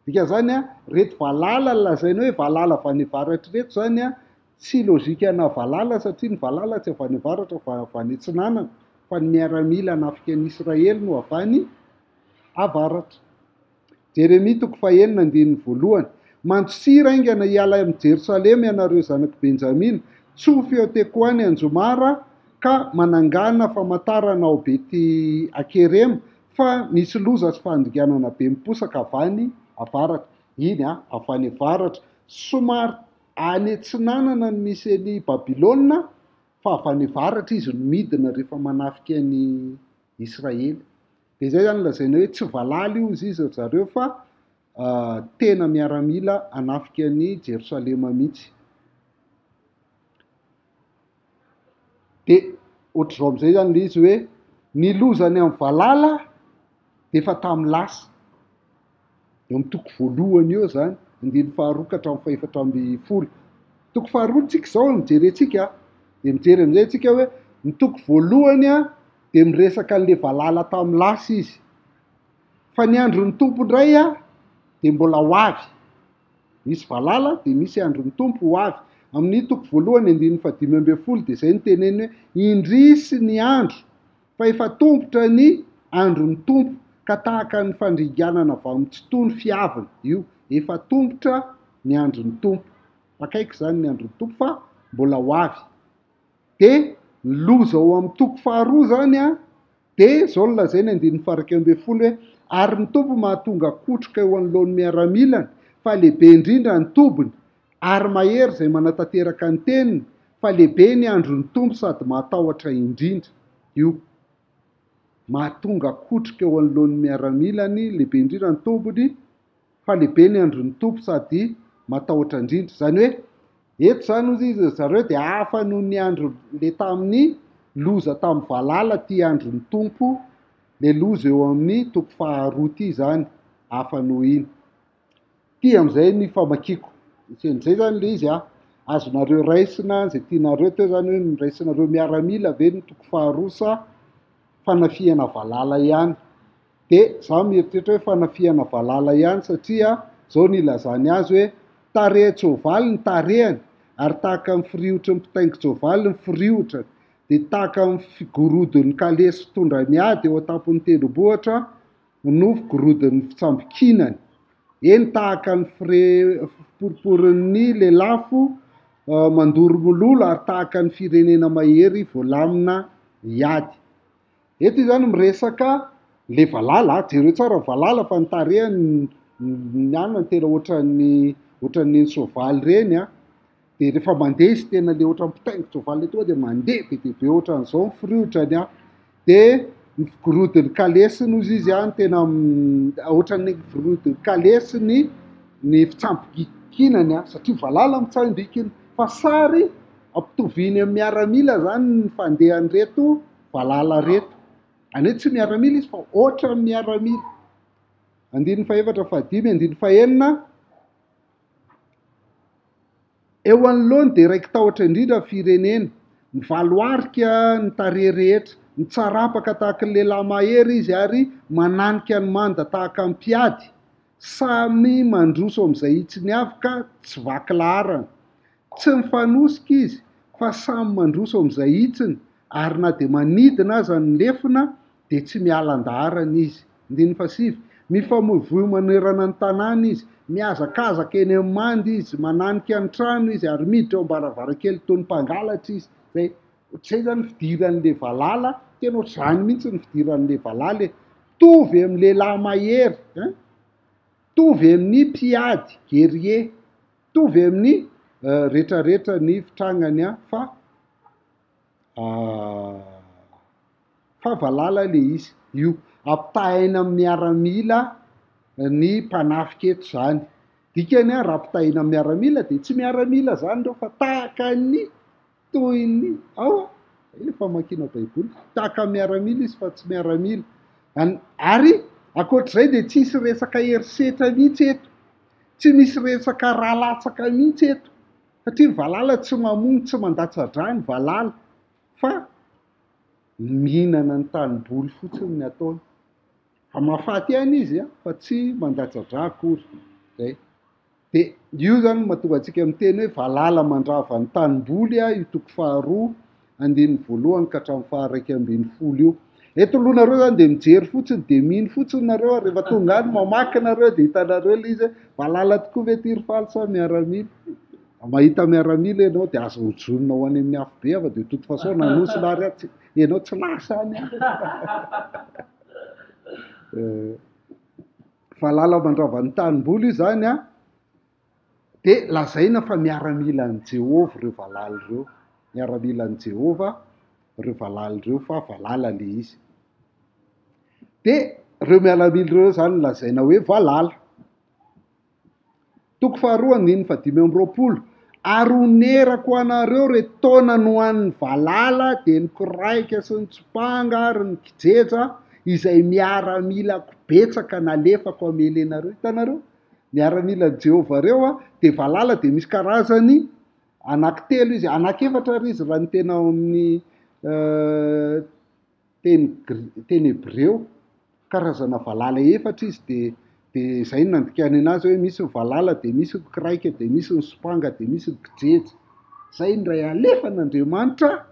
Dika zany reto valala lazaina hoe valala avy any avaratra reto zany tsy logikana valala, satria ny valala tsy avy any avaratra fa avy any atsinanana, fa ny miaramila nafika an'i Israely no avy any avaratra. Jeremia toko 1:1 mantsira aingana hiala amin'ny Jerosalema ianareo zanaky Benjamina, tsofa eo tekoany anjomara ka manangana famantarana ao Bety Akerema fa misy loza sy fandriganana be miposaka avy any avaratra. Iny avy any avaratra, somary any atsinanana ny misy an'i Babilôna fa avy any avaratra izy no midina rehefa manafika an'i Israely. Dia zay zany lazaina hoe tsy valala io izy zareo fa tena miaramila anafika an'i Jerosalema mihitsy. Dia ohatr'izao amin'izay zany le izy hoe ny lozany amin'ny valala dia efa tamin'ny lasa. Eo amin'ny toko voalohany eo zany, 2:4-10. Toko faharoa tsika izao mijerentsika, dia mijery amin'izay tsika hoe ny toko voalohany dia miresaka an'ilay valala tamin'ny lasa izy. Fa ny andron'ny tompo indray dia mbola ho avy. Misy valala dia misy andron'ny tompo ho avy. Amin'ny toko voalohany 5:10 dia izay no teneny hoe indrisy ny andro fa efa tompotra ny andron'ny tompo ka tahaka ny fandriganana avy amin'ny tsy toy ny fiavana. Io efa tompotra ny andron'ny tompo, akaiky zany ny andron'ny tompo fa mbola ho avy. Dia ny loza ao amin'ny toko faharoa zany dia zao no lazaina 1:12 hoe ary ny tompo mahatonga kotroka eo anoloan'ny miaramilany fa lehibe indrindra ny tobiny, ary mahery izay manatanteraka ny teniny fa lehibe ny andron'ny tompo sady mahatahotra indrindra. Io mahatonga kotroka eo anoloan'ny miaramilany, lehibe indrindra ny tombony fa lehibe ny andron'ny tompo sady mahatahotra indrindra. Zany hoe eto zany ozy izy zareo dia hafa noho ny andro le tamin'ny loza tamin'ny valala ty andron'ny tompo, le loza eo amin'ny toko faharoa ty zany, hafa noho iny. Ty amin'izay ny famakiako. Izay zany le izy azonareo raisina zay tianareo teo zany hoe miraisinareo miaramila ve ny toko faharoa sa fanafiana valala ihany. Dia zaho mieritreritra hoe fanafiana valala ihany, satria zao ny ilazany azy hoe tarehin-tsoavaly ny tarehany, ary tahaka ny firihotry ny mpitaingo-tsoavaly ny firihotrany, dia tahaka ny figorodon'ny kalesy tondra miady eo an-tampon'ny tendrombohitra no figorodon'ny fitsambikinany. Eny tahaka ny fiporiporin'ny lelafo mandoro mololo, ary tahaka ny firenena mahery voalamina hiady. Eto izany miresaka le valala, jereo tsara valala fa ny tarehany ny anona tena ohatran'ny soavaly reny dia rehefa mandeha izy tena le ohatran'ny mpitaingo-tsoavaly etoa dia mandeha be dia be ohatran'izao ny firihotrany dia ny figorodon'ny kalesiny ozy izy tena ohatran'ny figorodon'ny kalesiny ny fitsambikinany satria valala mitsambikiny, fa sary ampitoviny amin'ny miaramila zany ny fandehan'ireto valala reto. Any hoe tsy miaramila izy fa ohatran'ny miaramila. 2:4-5 eo anoloany dia raiky tahotra indrindra firenena, ny valoarika ny tarehy rehetra, ny tsarapaka tahaka ny lehilahy mahery izy ary mananika ny manda tahaka ny mpiady, samy mandroso amin'izay hitsiny avy ka tsy vaky laharana. Tsy mifanosika izy fa samy mandroso amin'izay hitsiny, ary na dia manidina aza ny lefina dia tsy mialan-daharana izy. 5 mifamoivoy manerana ny tanàna izy, miazakazaka eny amin'ny mandy izy, mananika ny trano izy, ary miditra ao am-baravarakely toy ny mpangalatra izy. Zay zany fidiran'le valala, tena ohatr'izany mihitsy ny fidiran'le valala, mitovy amin'ny lehilahy mahery. tovy amin'ny mpiady guerrier, tovy amin'ny rehetrarehetra ny fitragnany fa valala le izy. Io ampitahaina amin'ny miaramila ny mpanafika eto zany. Dikany raha ampitahaina amin'ny miaramila de tsy miaramila zany reo fa tahaka ny toy ny ile famakiana baiboly, tahaka miaramila izy fa tsy miaramila. Ary akoatr'izay de tsisy resaka herisetra mihitsy eto, tsy misy resaka rahalatsaka mihitsy eto, satria ny valala tsy mamono, tsy mandatsa-drà ny valala, fa mihinana ny tanimboly fotsiny ny ataony. Fa mahafaty ihany izy fa tsy mandatsa-drà akory. Zay. De io zany mahatonga antsika miteny hoe valala mandrava ny tanimboly io toko 2 andininy 1 ka hatramin'ny 212 io. Eto aloha nareo zany de mijery fotsiny de mino fotsiny nareo, rehefa tonga any mamaky nareo de hitanareo le izy valala tokoa ve ty ry faly sa miaramila. Mahita miaramila ianao de azo hojonona ho any amin'ny afo be ava de toute façon nanosona ary ianao tsy lasa any. Valala mandrava ny tanimboly io zany de lazaina fa miaramila ny Jehovah reo valala reo, miaramila ny Jehovah reo valala reo fa valala le izy. De reo miaramila reo zany lazaina hoe valala. Toko 2:520 ary onerako anareo re taona no an'ny valala de ny koraika sy ny tsopanga ary ny kijeja izay miaramilako betsaka nalefako amely anareo. Hitanareo miaramila ny Jehovah reo de valala de misy karazany anankitelo izy, anankiefatra ry izy raha ny tena amin'ny teny hebreo, karazana valala efatra izy de zay nandikany anazy hoe misy ny valala de misy ny kiraika de misy ny sopanga de misy ny kijeja. Zay ndray alefan'Andriamanitra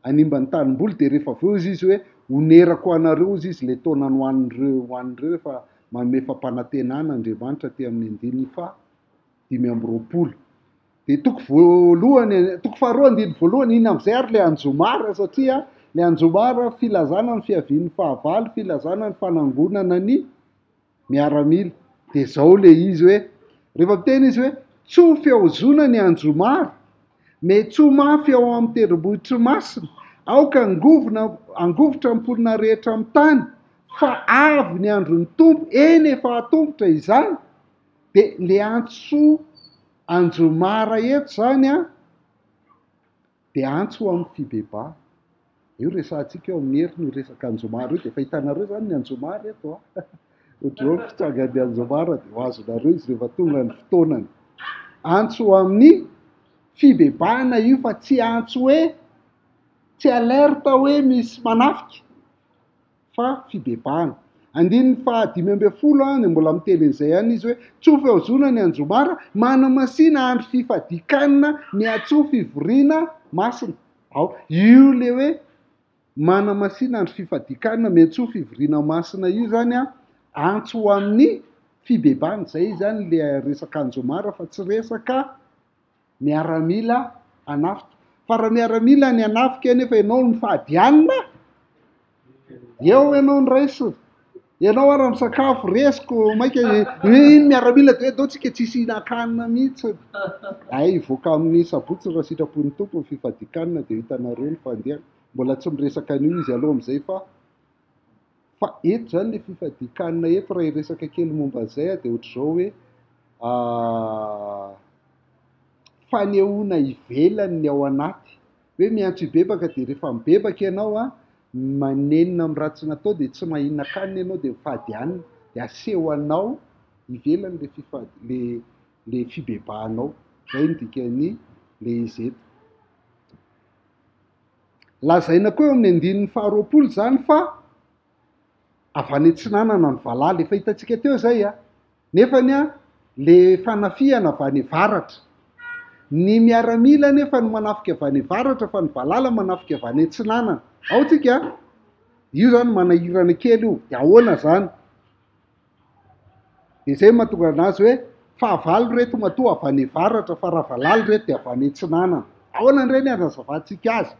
animbany tanimboly de rehefa aveo izy hoe onerako anareo izy le taona no hoan'ireo fa manome fampanantenana Andriamanitra ty amin'ny 520. De toko 2:1 iny am'izay ary le anjomara, satria le anjomara filazana ny fiavian'ny fahavalo, filazana ny fanangonana ny miaramila. De zao le izy hoe rehefa miteny izy hoe tso fiahozona ny anjomara, me tso mafy ao amin'ny tendrombohitry masina, aoka angovotra ny mponina rehetra amin'ny tany, fa avy ny andron'ny tompo, eny efa atombotra izany. De le antso anjomara eto zany de antso amin'ny fibebaka. Io resantsika eo amin'ny heri no resaka anjomara io de fa hitanareo zany ny anjomara eto ohatr'izao ny fitrangan'ny anjomara de ho azonareo izy rehefa tonga ny fotoanany. Antso amin'ny fibebahana io fa tsy antso hoe tsy alerta hoe misy manafika, fa fibebahana. 5:50 ny mbola miteny an'izay ihany izy hoe tso fiahozona ny anjomara, manamasina andro fifadikanina miatso fivoriana masina. Io le hoe manamasina andro fifadikanina miatso fivoriana masina io zany antso amin'ny fibebahana. Zay zany le resaka anjomara fa tsy resaka miaramila anafika. Fa raha miaramila ny anafika nefa ianao ny fahadianina, eo ianao ny raisina. Ianao raha misakafo resiko maika iny miaramila de hoe tsika tsisy hinan-kanina mihitsy. Voaka amin'ny sabotsy raha sitrapon'ny tompo ny fifadikanina de hitanareo ny fandehana. Mbola tsy miresaka an'io izy aloha am'izay fa eto zany le fifadikanina eto raha iresaka kely momba an'izay de ohatr'izao hoe fanehoana ivelany ny ao anaty. Hoe miantso hibebaka de rehefa mibebaka ianao manenina amin'ny raha tsy natao de tsy mahinan-kanina ianao de mifadianina de asehoanao ivelany le fibebahanao. Zay ny dikan'ny le izy eto. Lazaina koa eo amin'ny 5:20 zany fa avy any antsinanana ny valala, efa hitantsika teo zay nefany le fanafiana avy any avaratra. Ny miaramila nefa ny manafika avy any avaratra fa ny valala manafika avy any antsinanana. Ao tsika io zany manahirana kely io de ahoana zany. De zay mahatonga anazy hoe fahavalo reto matoa avy any avaratra fa raha valala reto de avy any antsinanana. Ahoana ireny anazavantsika azy?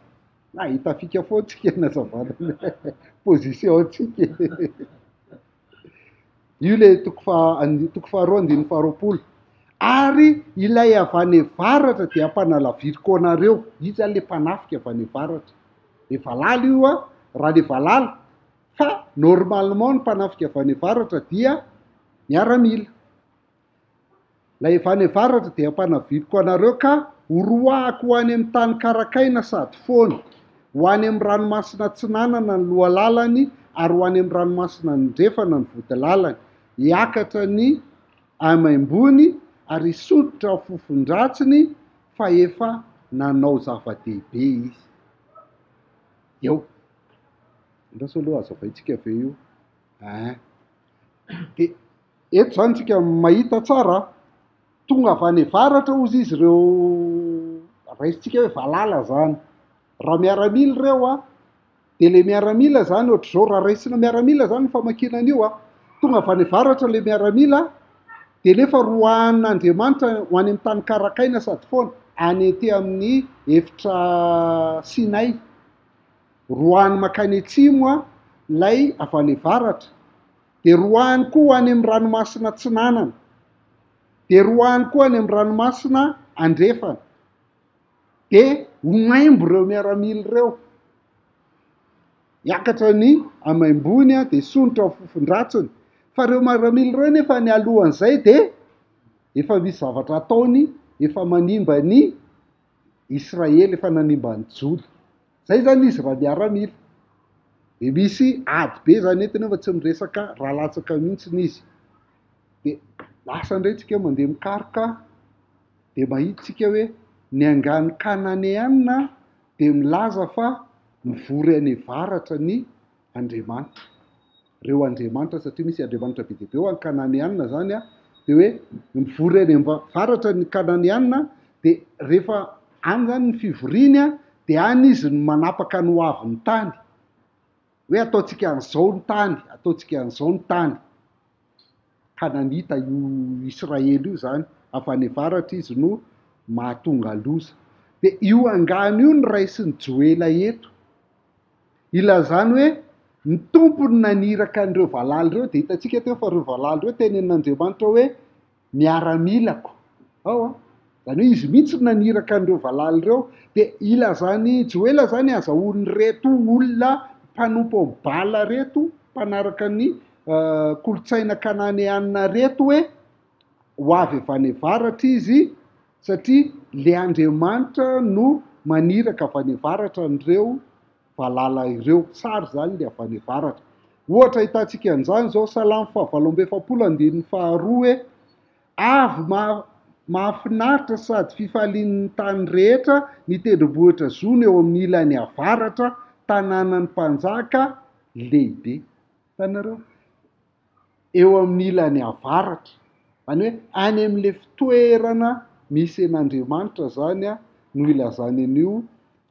Hitafika fotsika nazavana position tsika. io le toko faharoa andininy faharoapolo. Ary ilay avy any varatra dia mpanalaviriko anareo. Izy zany le mpanafika avy any varatra. Le valala io a, raha le valala, fa normalement ny mpanafika avy any varatra dia miaramila. Lay avy any varatra dia mpanaviriko anareo ka horoahako ho any amin'ny tany karakaina sady foana, ho any amin'ny ranomasina tsinanana ny lohalalany, ary ho any amin'ny ranomasina ny drefana ny vodilalany. Hiakatra ny amaimbony ary sototra fofondratsiny fa efa nanao zava-dehibe izy. Eo. Ndraso aloha azavaitsika ve io? De eto zany tsika mahita tsara, tonga avy any varatra ozy izy ireo, raisitsika hoe valala zany. Raha miaramila reo a, de le miaramila zany ohatr'izao, raha raisina miaramila zany ny famakiana an'io a, tonga avy any varatra le miaramila, de nefa rohan'Andriamanitra ho any amin'ny tany karakaina sady foana, any ety amin'ny efitra Sinay. Roahany makany atsimo a lay avy any varatra, de roahany koa any amin'ny ranomasina tsinanana, de roahany koa any amin'ny ranomasina andrefana. De homaimbo reo miaramila reo, hiakatra ny amaimbony a, de sonotra fofondratsiny. Fa reo miaramila reo nefa ny alohan'izay de efa misy zavatra ataony, efa manimba ny Israely, efa nanimba ny Jola. Zay zany izy raha miaramila. De misy ady be zany ety nefa tsy miresaka raha latsaka mihitsy izy. De lasa indray tsika mandeha mikaroka, de mahitsika hoe ny angano kananeana de milaza fa mivory any varatra ny Andriamanitra. Reo Andriamanitra, satria misy Andriamanitra be dia be ho any kananeana zany a, de hoe mivory any varatra ny kananeana, de rehefa any zany ny fivoriany a, de any izy no manapaka ny hoavin'ny tany. Hoe ataontsika an'izao ny tany, ataontsika an'izao ny tany. Kananita io Israely io zany, avy any varatra izy no mahatonga loza. De io angano io ny raisin'ny Joela eto. Ilazany hoe ny tompony naniraka an'ireo valala ireo, de hitantsika teo fa ireo valala ireo tenenin'Andriamanitra hoe miaramilako. Ao a, zany hoe izy mihitsy naniraka an'ireo valala ireo, de ilazany Joela zany azahoany reto olona mpanompo bala reto, mpanaraka ny kolotsaina kananeana reto hoe ho avy avy any varatra izy, satria le Andriamanitra no maniraka avy any varatra an'ireo valala ireo. Sary zany le avy any varatra. Ohatra hitantsika an'izany zao Salamo 8:102 hoe avy mahafinaritra sady fifalian'ny tany rehetra ny tendrombohitra zony eo amin'ny ilany avaratra, tanànan'ny mpanjaka lehibe. Tanareo, eo amin'ny ilany avaratra, zany hoe any amin'le fitoerana misy an'Andriamanitra zany a no ilazany an'io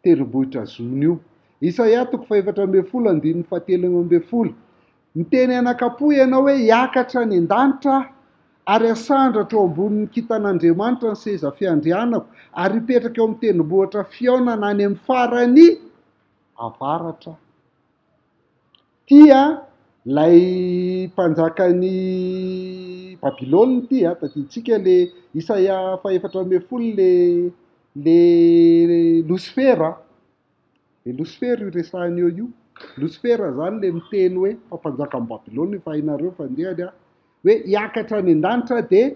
tendrombohitra zony io. Isaia 4:7-7. Miteny anakapo ianao hoe hiakatra ny an-danitra ary asandratra eo ambonin'ny kitan'Andriamanitra ny seza fiandrianako, ary hipetraka eo amin'ny tendrombohitra fiaonana any amin'ny farany avaratra. Tia lay mpanjakan'ny Babilôna tia, tadiditsika le Isaia 4:7 le Lucifera. Le Lucifera io resahany eo io. Lucifera zany le miteny hoe mpanjakan'ny Babilôna efa hainareo fandehany a, hoe hiakatra ny an-danitra de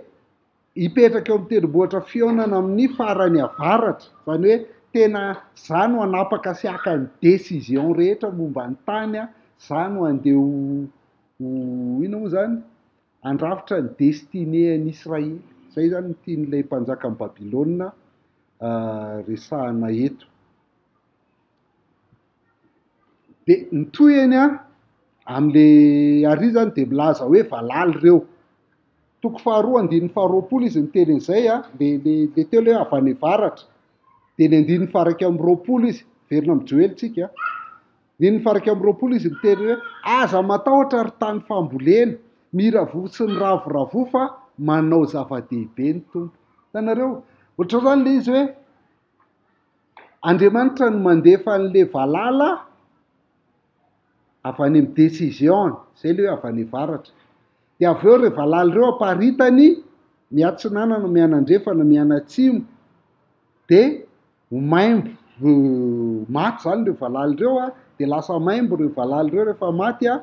hipetraka eo amin'ny tendrombohitra fiaonana amin'ny farany avaratra. Zany hoe tena zany ho anapaka sy aka ny décision rehetra momba ny tany a, zany ho andeha ino moa zany, andrafitra ny destiné an'Israely. Zay zany tian'ilay mpanjakan'ny Babilôna resahana eto. De ny tohiny a am'le ary zany de milaza hoe valala reo. Toko 2:2 izy miteny an'izay a, le teo le avy any varatra. De le 2:20 izy, verina amin'ny Joely tsika. 2:20 izy miteny hoe aza matahotra ry tany fambolena, miravoa sy ny ravoravo fa manao zava-dehibe ny tompo. Tanareo, ohatr'izao zany le izy hoe Andriamanitra no mandefa an'le valala avy any amin'ny décision, zay le hoe avy any varatra. dia avy eo rehefa valala ireo aparitany miatsinanana mianandrefana mianatsimo dia maimbo maty zany reo valala ireo a dia lasa maimbo reo valala ireo rehefa maty a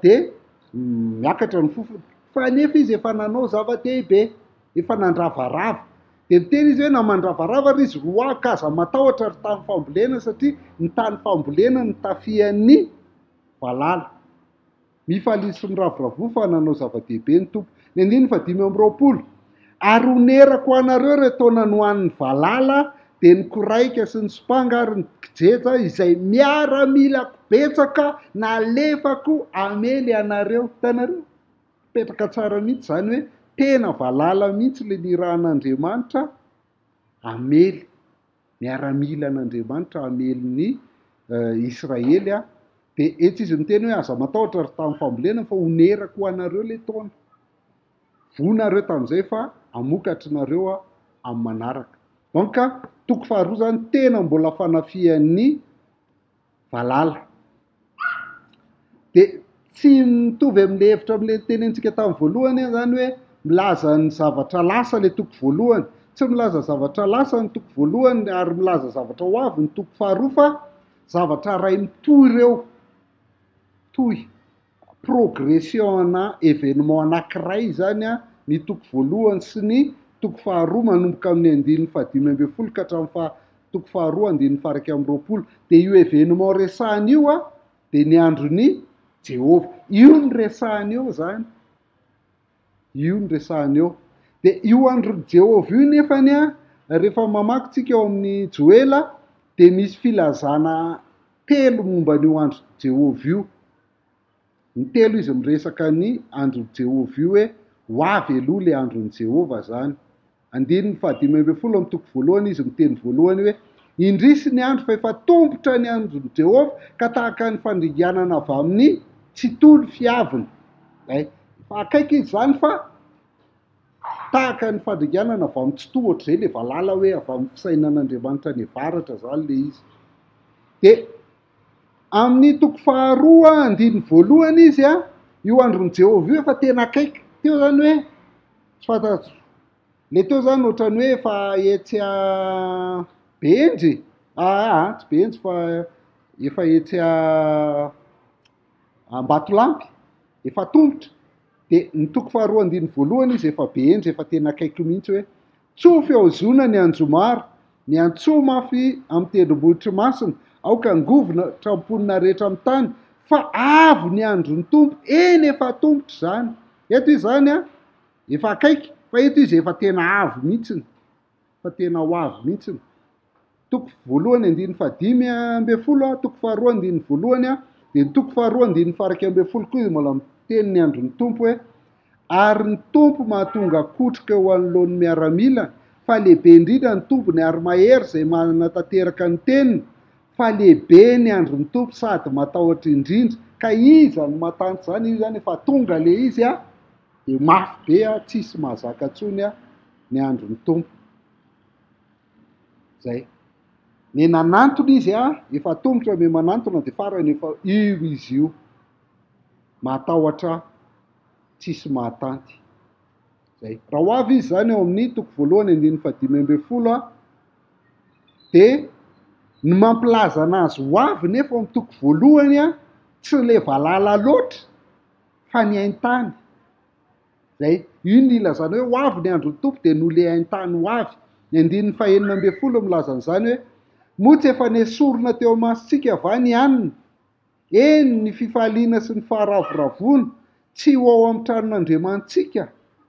dia miakatra ny fofony fa nefa izy efa nanao zava-dehibe efa nandravarava dia miteny izy hoe na mandravarava ry izy roa kaza matahotra ry tany fambolena satria ny tany fambolena ny tafian'ny valala mifalisy ny ravoravo fa nanao zava-dehibe ny tompo ny andiny 520 ary onerako anareo re taona nohan'ny valala dia ny koraika sy ny sopanga ary ny kijeja izay miaramilako betsaka nalefako amely anareo hitanareo petraka tsara mihitsy zany hoe tena valala mihitsy le nirahan'Andriamanitra amely miaramila an'Andriamanitra amely ny Israely a dia eto izy miteny hoe aza matahotra ry tamin'ny fambolena fa onerako ho anareo le taona vonareo tamin'izay fa amokatrinareo a amin'ny manaraka donc toko faharoa zany tena mbola fanafian'ny valala dia tsy mitovy amin'le hevitra amin'le tenentsika tamin'ny voalohany zany hoe milaza ny zavatra lasa le toko voalohany tsy milaza zavatra lasa ny toko voalohany ary milaza zavatra ho avy ny toko faharoa fa zavatra ray mitohy ireo tohy progression na événement anankiray zany a ny toko voalohany sy ny toko faharoa manomboka amin'ny 15 ka hatramin'ny toko faharoa 120 dia io événement resahany io a dia ny Andron'i Jehovah io ny resahany eo zany io ny resahany eo dia io Andron'i Jehovah io nefany a rehefa mamaky tsika eo amin'ny Joela dia misy filazana telo momba n'io Andron'i Jehovah io ny telo izy miresaka ny Andron'i Jehovah io hoe ho avy aloha le Andron'i Jehovah zany 15 amin'ny toko voalohany izy miteny voalohany hoe indrisy ny andro fa efa tombotra ny Andron'i Jehovah ka tahaka ny fandringanana avy amin'ny tsy tolo fiaviny fa akaiky izy zany fa tahaka ny fandringanana avy amin'ny tsy tolo ohatr'izay le valala hoe avy amin'ny fisainan'Andriamanitra ny avaratra zany le izy dia amin'ny toko faharoa 1 izy a io Andron'i Jehovah io efa tena akaiky teo zany hoe tsy fantatro le teo zany ohatrany hoe efa etsy benjy tsy benjy fa efa etsy Ambatolampy efa tombotra dia ny toko faharoa 1 izy efa benjy efa tena akaiky mihitsy hoe tsoa fiahozona ny anjomaro ny antsoa mafy amin'ny tendrombohitry masina aoka ngovona tramponina rehetra amin'ny tany fa avo ny andro ny tompo eny efa tombotra zany eto izy zany a efa akaiky fa eto izy efa tena avo mihitsiny fa tena ho avo mihitsiny toko voalohany 15 toko faharoa 1 a dia ny toko faharoa 1 koa izy mbola miteny ny andro ny tompo hoe ary ny tompo mahatonga kotroka eo anoloan'ny miaramila fa lehibe indrindra ny tompony ary mahery izay manatanteraka ny teniny fa lehibe ny andro ny tompo sady matahotra indrindra ka iza ny matanty zany io zany efa tonga le izy a dia mafy be a tsisy mahazaka ntsony a ny andro ny tompo zay ny nanantona izy a efa tombotra me manantona dia farany efa io izy io matahotra tsisy mahatanty zay raha ho avy izy zany eo amin'ny toko voalohany 15 a dia ny mampilaza anazy ho avy nefa amin'ny toko voalohany a tsy le valala loatra fa ny haintany zay io ny ilazana hoe ho avy ny andro ny tompo dia no le haintany ho avy ny 19 milaza an'izany hoe motsy efa nesorona teo masitsika vany anina eny ny fifaliana sy ny faharavoravona tsy ho ao amin'ny tranon'Andriamantsika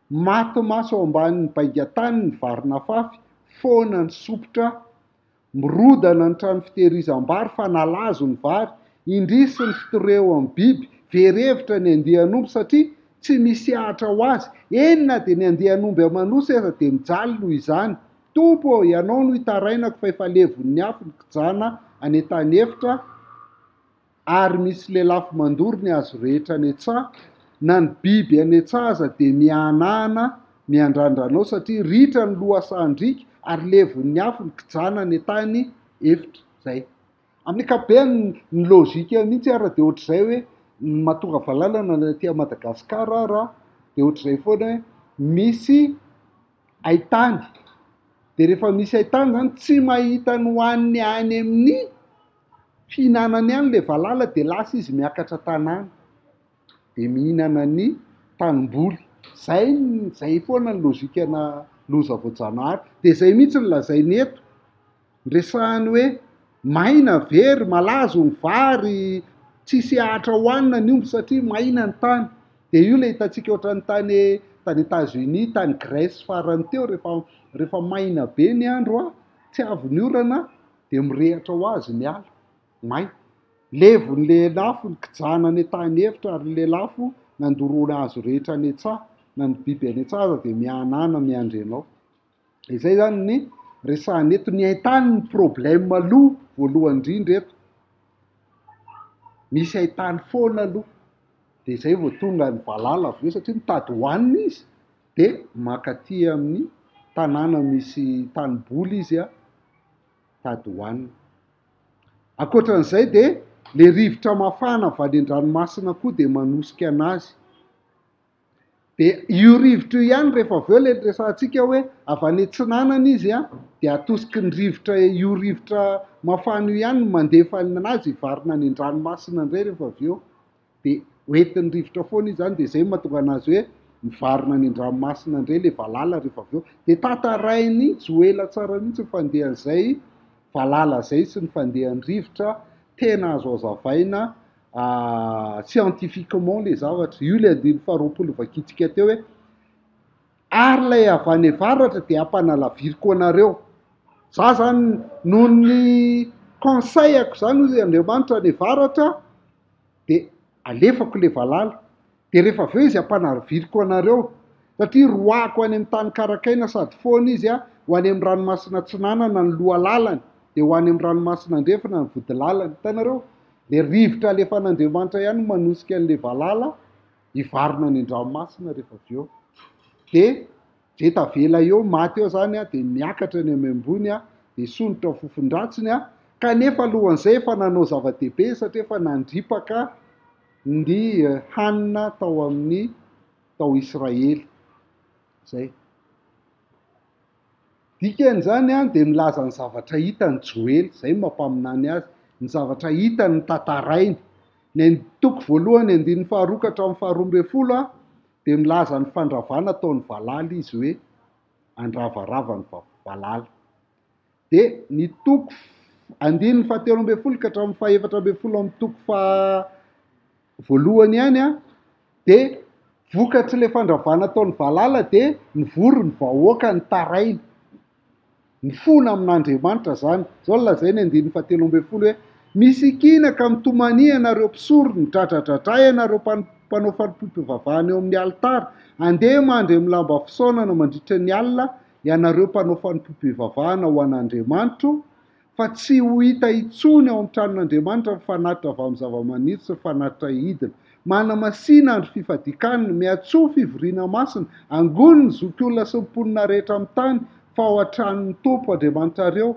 maty maso ao ambanin'ny baingatany ny varina fafy foana ny sopotra mirodana ny trano fitehirizam-bary fa nalazo ny vary indrisy ny fitoreo amin'ny biby verevitra ny andianomby satria tsy misy ahatra ho azy enina dia ny andianomby amanosy aza dia mijaly noho izany tompo ianao no hitarainako fa efa levon'ny afo ny kijana any an-tany efitra ary misy lelafo mandory ny azo rehetra any an-tsaha na ny biby any an-tsaha aza dia mianahana miandrandranao satria ritra ny lohasandrika ary levon'ny afo ny kijana any an-tany efitra zay amin'ny ankapobeny ny lôzika mihitsy ara dia ohatr'izay hoe mahatonga valalana ty Madagasikara raha de ohatr'izay foana hoe misy haitany, de rehefa misy haitany zany tsy mahita ny hoaniny any amin'ny fihinanany any le valala, de lasa izy miakatra tanàna de mihinana ny tanimboly. Zay foana ny lozikana loza voajanahary, de zay mihitsy ny lazainy eto, resahany hoe maina very, malazo ny vary, tsisy ahatra hoanina ny omby satria maina ny tany. De io le hitantsika ohatrany tany États-Unis, tany Grèce farany teo, rehefa maina be ny andro tsy avy ny orana de mirehatra ho azy ny ala, may. Levony le lafo ny kijana any tany efitra, ary le lafo nandoroana azo rehetra any an-tsaha, na ny biby any an-tsaha de mianana miandry anao. Izay zany ny resahany eto, ny haitany ny problème aloha voalohany indrindra eto, misy haitany foana aloha, de zay vao tonga ny valala avy eo satria mitady hoanina izy, de makaty amin'ny tanàna misy tanimboly izy tady hoanina. Ankoatran'izay de le rivotra mafana avy any an-dranomasina koa de manosika anazy. De io rivotra io ihany rehefa avy eo le resantsika hoe avy any antsinanana izy de atosiky ny rivotra, io rivotra mafana io ihany mandefa anazy hivarina any an-dranomasina indray rehefa avy eo, de hoentin'ny rivotra foana izy zany, de zay mahatonga anazy hoe mivarina any an-dranomasina indray le valala rehefa avy eo. De tantarainy Joela tsara mihitsy ny fandehan'izay valala zay sy ny fandehan'ny rivotra, tena azo azavaina scientifiquement le zavatra. Io le andininy faharoapolo vakitsika teo hoe ary lay avy any avaratra de ampanalaviriko anareo. Za zany noho ny conseillako zany ozy Andriamanitra any avaratra de alefako le valala, de rehefa avy eo izy ampanalaviriko anareo, satria roako any amin'ny tany karakaina sady foana izy ho any amin'ny ranomasina tsinanana ny loha lalany, de ho any amin'ny ranomasina andrefana ny vody lalany. Hitanareo le rivotra alefan'Andriamanitra ihany manosika an'le valala hivarina any an-dranomasina rehefa avy eo. De zay tavela eo maty eo zany de miakatra any amin'ny ambony de sonitra fofondratsiny kanefa alohan'izay efa nanao zava-dehibe satria efa nandripaka ny hanina tao Israely. Zay. Dikany zany de milaza ny zavatra hitany Joely, zay mampaminany azy, ny zavatra hitany tantarainy. Ny toko voalohany andininy faharoa hatramin'ny faharoa ambin'ny folo de milaza ny fandravana ataon'ny valala izy hoe andravarava ny valala. De ny toko andininy fahatelo ambin'ny folo ka hatramin'ny fahaefatra ambin'ny folo amin'ny toko voalohany ihany de vokatry le fandravana ataon'ny valala de ny vory ny vahoaka ny tarainy, ny fona amin'Andriamanitra zany. Zao lazainy andininy fahatelo ambin'ny folo hoe misikina ka mitomany ianareo mpisory, midradradraday ianareo mpanao fanompoam-pivavahana eo amin'ny alitara, andeha mandry amin'ny lamba fisaonana mandritra ny alina ianareo mpanao fanompoam-pivavahana ho an'Andriamanitra, fa tsy ho hita intsony ao amin'ny tranon'Andriamanitra mifanatitra avy amin'ny zava-maniry sy mifanatitra hidina. Manamasina andro fifadikaniny, miatsoa fivoriana masina, angony ny zokiolona sy mponina rehetra amin'ny tany, fa ao an-tranon'ny Tompo Andriamanitrareo,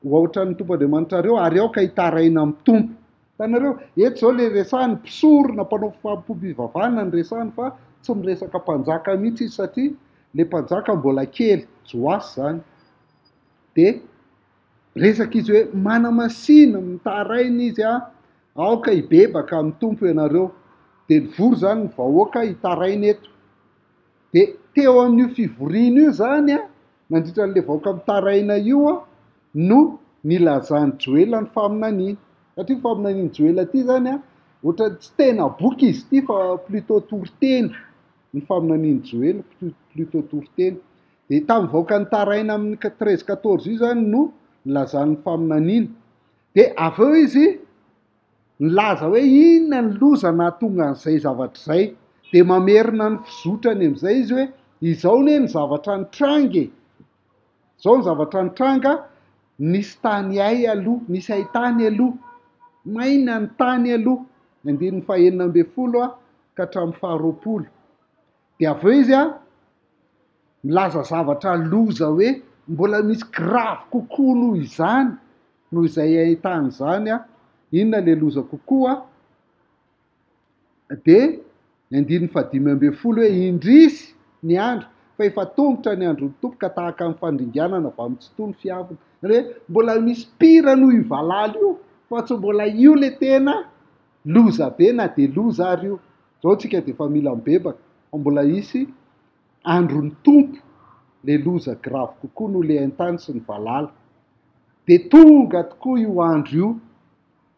ho ao an-tranon'ny Tompo Andriamanitrareo, ary ao ka hitaraina amin'ny Tompo. Hitanareo, eto zao le resahany mpisorona mpanao fanompoam-pivavahana ny resahany, fa tsy miresaka mpanjaka mihitsy izy satria le mpanjaka mbola kely, Joasy zany. De resaka izy hoe manamasina mitaraina izy aoka hibebaka amin'ny Tompo ianareo, de ny vory zany ny vahoaka hitaraina eto. De teo amin'io fivoriana io zany nandritra n'le vahoaka mitaraina io no nilazany Joela ny faminaniana. Satria faminaniany Joela ty zany ohatra tsy tena boky izy ty fa plutôt toriteny, ny faminaniany Joela plutôt toriteny. De tamin'ny vahoaka nitaraina amin'ny 13-14 io zany no nilazany faminaniana. De avy eo izy nilaza hoe inona ny loza nahatonga an'izay zavatra zay, de mamerina ny fizotrany amin'izay izy hoe izao ne ny zavatra nitrange, zao ny zavatra nitranga, nisy tany ay aloha, nisy haitany aloha, maina ny tany aloha, andininy fahaenina ambin'ny folo ka hatramin'ny faharoapolo. De avy eo izy milaza zavatra loza hoe mbola misy grave kokoa noho izany, noho izay haitany zany inona le loza kokoa de ny andininy 15 hoe indrisy ny andro fa efa tongotra ny andron'ny tompo ka tahaka amin'ny fandringanana avy amin'ny tsotono fiavina. Hoe mbola misy pira noho io valala io fa tsy mbola io le tena loza be na de loza ary io. Zao tsika de efa mila mibebaka fa mbola isy andron'ny tompo le loza grave kokoa no le haintany sy ny valala. De tonga tokoa io andro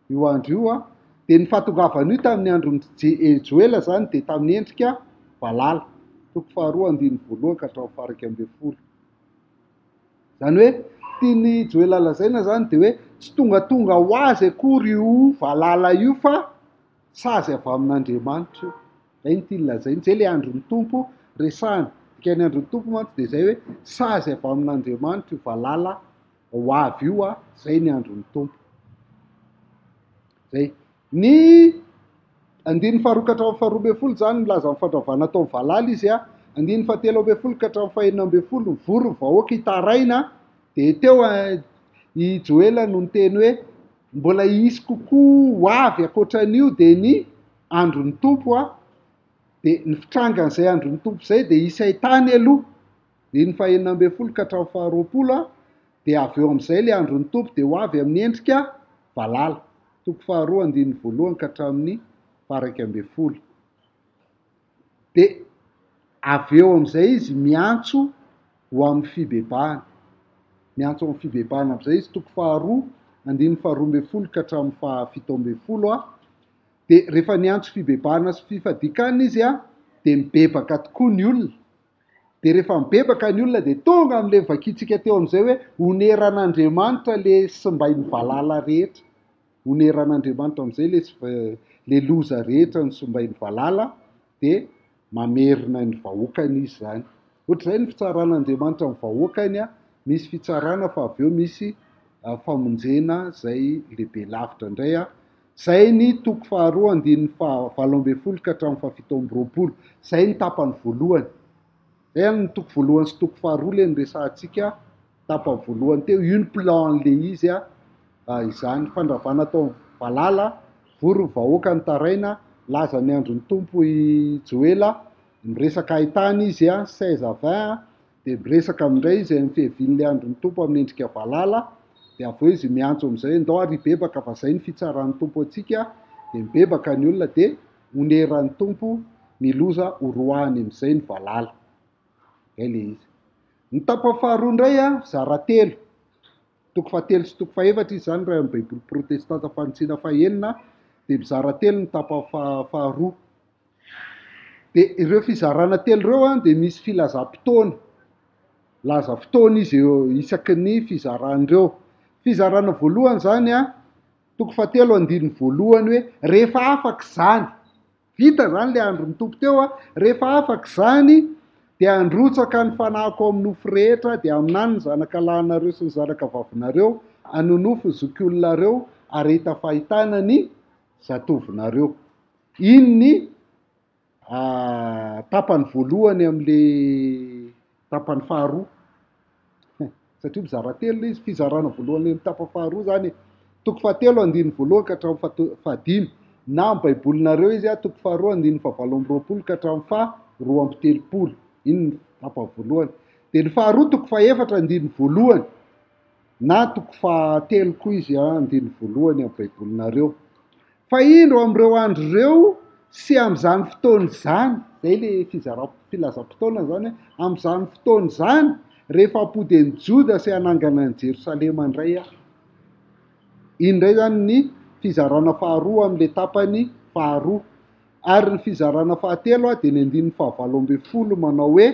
io de ny fahatongavana io tamin'ny andron'ny Joela zany de tamin'ny endrika valala. Toko 2:1 ka hatramin'ny 12. Zany hoe tiany Joela lazaina zany de hoe tsy tonga ho azy akory io valala io fa sazy avy amin'Andriamanitra io. Zay ny tiany lazainy, zay le andron'ny tompo resahana. Dikan'ny andron'ny tompo mantsy de zay hoe sazy avy amin'Andriamanitra io valala ho avy io zay ny andron'ny tompo. Zay ny andininy 4 ka hatramin'ny 12 zany milaza amin'ny fandravana tao valala izy andininy 13 ka hatramin'ny 14 ny vory ny vahoaka hitaraina. De teo i Joela no niteny hoe mbola isy kokoa ho avy akoatran'io de ny andron'ny tompo de ny fitrangan'izay andron'ny tompo zay de isy haitany aloha. De ny 19 ka hatramin'ny 20 de avy eo amin'izay le andron'ny tompo de ho avy amin'ny endrika valala. Toko 2:1 ka hatramin'ny 11. De avy eo amin'izay izy miantso ho amin'ny fibebahana. Miantso amin'ny fibebahana amin'izay izy toko 2:12 ka hatramin'ny 17. De rehefa niantso fibebahana sy fifadikanana izy de mibebaka tokoa ny olona. De rehefa mibebaka ny olona de tonga amin'le vakitsika teo amin'izay hoe oneran'Andriamanitra le simbain'ny valala rehetra. Oneran'Andriamanitra amin'izay le loza rehetra ny simbain'ny valala de mamerina ny vahoakany izy zany. Ohatr'izay ny fitsaran'Andriamanitra amin'ny vahoakany misy fitsarana fa avy eo misy famonjena zay lehibe lavitra indray Zay ny toko 2:12 ka hatramin'ny 17. Zay ny tapany voalohany. Zay ny toko voalohany sy toko 2 le niresahantsika tapany voalohany teo. Io ny plan le izy izany fandravana tao valala, vory ny vahoaka ny taraina, laza ny andron'ny tompo i Joela, miresaka haitany izy 16-20 de miresaka amindray izy amin'ny fihevin'le andron'ny tompo amin'ny endrika valala. De avy eo izy miantso amin'izay ndao ary hibebaka fa zay ny fitsaran'ny tompo antsika de mibebaka ny olona de oneran'ny tompo ny loza horoahany amin'izay ny valala. Zay le izy. Ny tapany faharoa indray zara telo. Toko 13 sy toko 14 izy zany raha amin'ny baiboly protestanta fanontsinana fahenina de mizara telo ny tapany faharoa. De ireo fizarana telo ireo de misy filazam-potoana. Laza fotoana izy eo isaky ny fizaran'ireo. Fizarana voalohany zany toko 13 voalohany hoe rehefa afaka zany. Vita zany le andron'ny tompo teo rehefa afaka zany de androtsaka ny fanahiko amin'ny nofo rehetra de aminany ny zanaka lahinareo sy ny zanaka vavinareo anonofo zokiolonareo areta fahitana ny zatovinareo. Iny ny tapany voalohany amin'le tapany faharoa. Satria mizara telo izy fizarana voalohany amin'ny tapany faharoa zany. Toko 13:1 ka hatramin'ny 15. Na amin'ny baibolinareo izy toko 2:17 ka hatramin'ny 2:30. Iny ny tapany voalohany. De ny faharoa toko 4:1 na toko 3 koa izy 1:1 amin'ny baibolinareo. Fa indro amin'ireo andro ireo sy amin'izany fotoana zany, zay le filazam-potoana zany amin'izany fotoana zany rehefa apody ny Joda sy hanangana ny Jerosalema indray Iny indray zany ny fizarana faharoa amin'le tapany faharoa. Ary ny fizarana fahatelo de ny andininy 17 manao hoe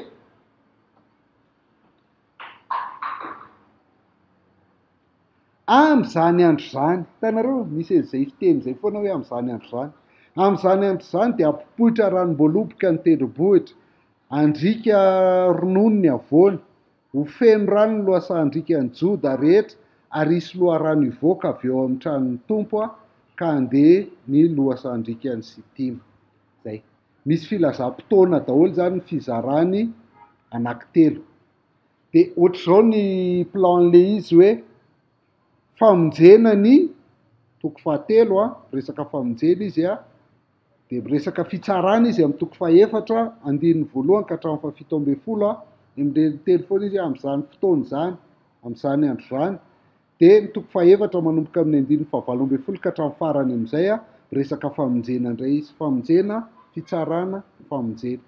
amin'izany andro zany. Hitanareo misy izay fiteny zay foana hoe amin'izany andro zany. Amin'izany andro zany de ampopoitra ranom-boaloboka ny tendrombohitra, andrika ronono ny Ahoana, ho feno rano ny lohasan-drikan'ny Joda rehetra, ary isy loharano ivoaka avy eo amin'ny tranon'ny tompo ka andeha ny lohasan-drikan'ny Sitima. Zay. Misy filazam-potoana daholo zany ny fizarany anankitelo. De ohatr'izao ny plan le izy hoe famonjena ny toko 7 resaka famonjena izy dia miresaka fitsarana izy amin'ny toko faefatra andininy voalohany ka hatramin'ny fafito amby folo mireritely foana izy amin'izany fotoana izany amin'izany andro izany. Dia ny toko faefatra manomboka amin'ny andininy fahavalo amby folo ka hatramin'ny farany amin'izay miresaka famonjena indray izy, famonjena, fitsarana, famonjena.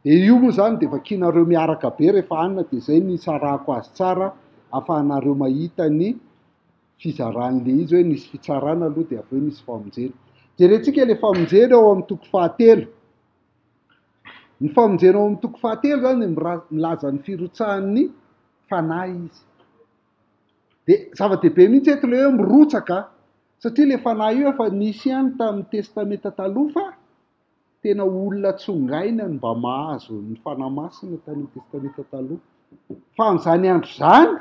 Io moa zany dia vakianareo miaraka be rehefa anina dia izay ny tsarako azy tsara ahafahanareo mahita ny fizaran'le izy hoe nisy fitsarana aloha dia avy eo nisy famonjena. Jerentsika ilay famonjena eo amin'ny toko fahatelo. Ny famonjena ao amin'ny toko fahatelo zany milaza ny firotsahan'ny fanahy izy. Dia zava-dehibe mihitsy eto ilay hoe mirotsaka satria ilay fanahy io efa nisy ihany tamin'ny testamenta taloha fa tena olona tsongaina ny mba mahazo ny fanamasina tamin'ny testamenta taloha. Fa amin'izany andro izany,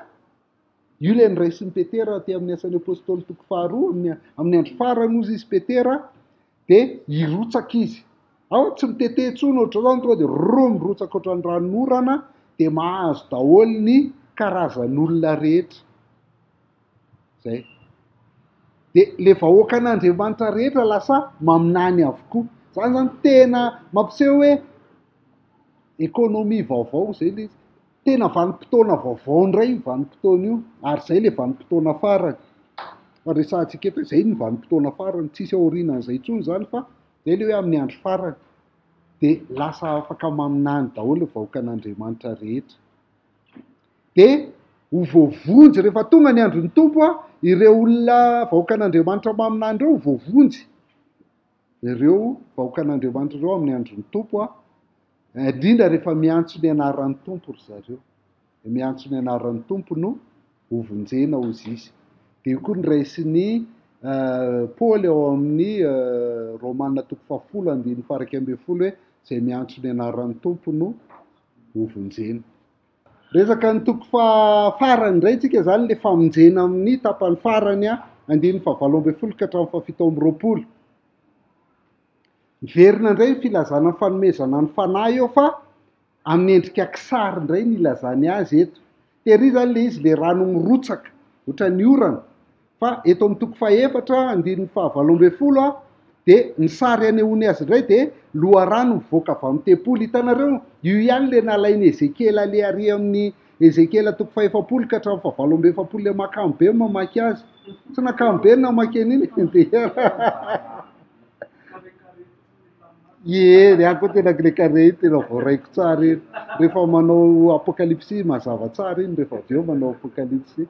io ilay niraisin'ny Petera aty amin'ny asan'ny apôstôly toko faharoa, amin'ny andro farany ozy izy Petera, dia hirotsaka izy. Ao tsy mitete intsony ohatran' izany tonga dia mirotsaka ohatran'ny ranonorana dia mahazo daholo ny karazan'olona rehetra. Zay. Dia ilay vahoakan'Andriamanitra rehetra lasa maminany avokoa. Izany zany tena mampiseho hoe ekônômia vaovao izay ilay izy. Tena vanim-potoana vaovao indray io vanim-potoana io, ary izay ilay vanim-potoana farany. Fa resahantsika eto hoe izay ny vanim-potoana farany, tsisy aorianan'izay intsony izany fa izay ilay hoe amin'ny andro farany. Dia lasa afaka maminany daholo vahoakan'Andriamanitra rehetra. Dia ho voavonjy rehefa tonga ny andron'ny tompo ireo olona vahoakan'Andriamanitra maminany ireo ho voavonjy. Ireo vahoakan'Andriamanitra ireo amin'ny andron'ny tompo indrindra rehefa miantso ny anaran'ny tompo ry zareo. Miantso ny anaran'ny tompo no hovonjena hozy izy. Dia io koa niraisin'ny Paoly ao amin'ny Romanina toko fahafolo andininy faraka ambin'ny folo hoe izay miantso ny anaran'ny tompo no hovonjena. Resaka ny toko farany indray tsika zany ilay famonjena amin'ny tapany farany andininy fahavalo ambin'ny folo ka hatramin'ny fafito amby roapolo. Miverina indray ny filazana ny fanomezana ny fanahy eo fa amin'ny endrika kisary indray ny ilazany azy eto. Tery zany ilay izy ilay rano mirotsaka ohatran'ny orana. Fa eto amin'ny toko faefatra andininy fahavalo ambin'ny folo dia ny sary anehoany azy indray dia loharano mivoaka avy amin'ny tempolo. Hitanareo io ihany ilay nalainy Ezekela ilay ary amin'ny Ezekela toko faefapolo ka hatramin'ny fahavalo amby efapolo ilay makamo be mamaky azy. Tsy nakamo be namaky an'iny dia ako tena kilekare tena voaraiko tsara iny. Rehefa manao apokalipsy mazava tsara iny rehefa avy eo manao apokalipsy.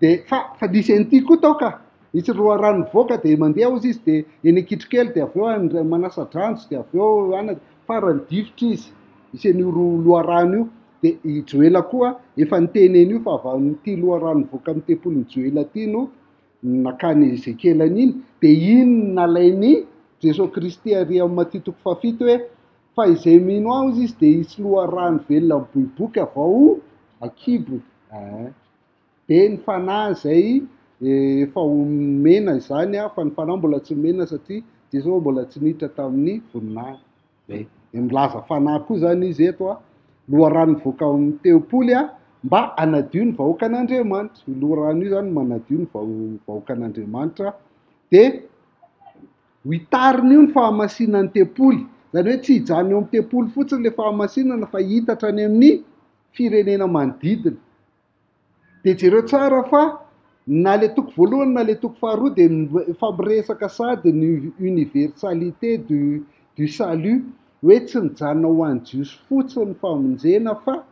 Dia fa nisy an'ity koa tao ka nisy loharano mivoaka dia mandeha hozy izy dia eny ankitrokely dia avy eo manasa-dranjo dia avy eo farany difotra izy. Misy an'io loharano io dia i Joela koa efa niteneny io fa avy loharano mivoaka amin'ny tempolin'ny Joela ity no nakany Ezekela iny dia iny nalainy Jesosy Kristy ary amin'ny Maty toko fahafito hoe fa izay mino aho izy dia hisy loharano velona miboiboka avao akibo. Dia ny fanahy izay efa omena izany fa ny fanahy mbola tsy omena satria Jesosy mbola tsy niditra tamin'ny voninahitra. Dia milaza fanahy koa zany izy eto loharano mivoaka amin'ny teopoly mba hanadio ny vahoakan'Andriamanitra. Io loharano io zany manadio ny vahoakan'Andriamanitra. Dia hitariny io ny fahamasinan'ny tempoly. Zany hoe tsy hijanona eo amin'ny tempoly fotsiny ilay fahamasinana fa hitatra any amin'ny firenena manodidina. Dia jereo tsara fa na ilay toko voalohany na ilay toko faharoa dia efa miresaka sady ny universalité du salut hoe tsy mijanona ho an'ny jiosy fotsiny famonjena fa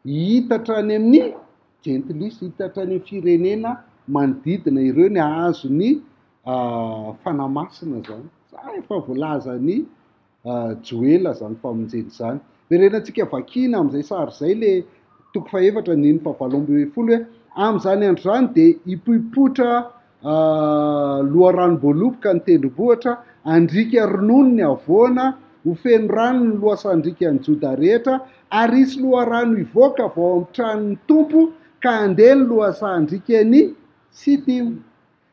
hitatra any amin'ny gentilisy, hitatra any amin'ny firenena manodidina ireo ny ahazo ny fanamasina zany. Za efa voalazany Joela zany famonjena zany. Verenantsika vakiana amin'izay sary izay ilay toko faefatra andininy fahavalo ambin'ny folo hoe amin'izany andro izany dia hipoipotra loharam-boaloboka ny tendrombohitra, andrika ronono ny Ahoana, ho feno rano ny lohasandrikan'ny Joda rehetra, ary hisy loharano hivoaka avy ao amin'ny tranon'ny tompo ka andeha ny lohasandrikan'ny Sitima.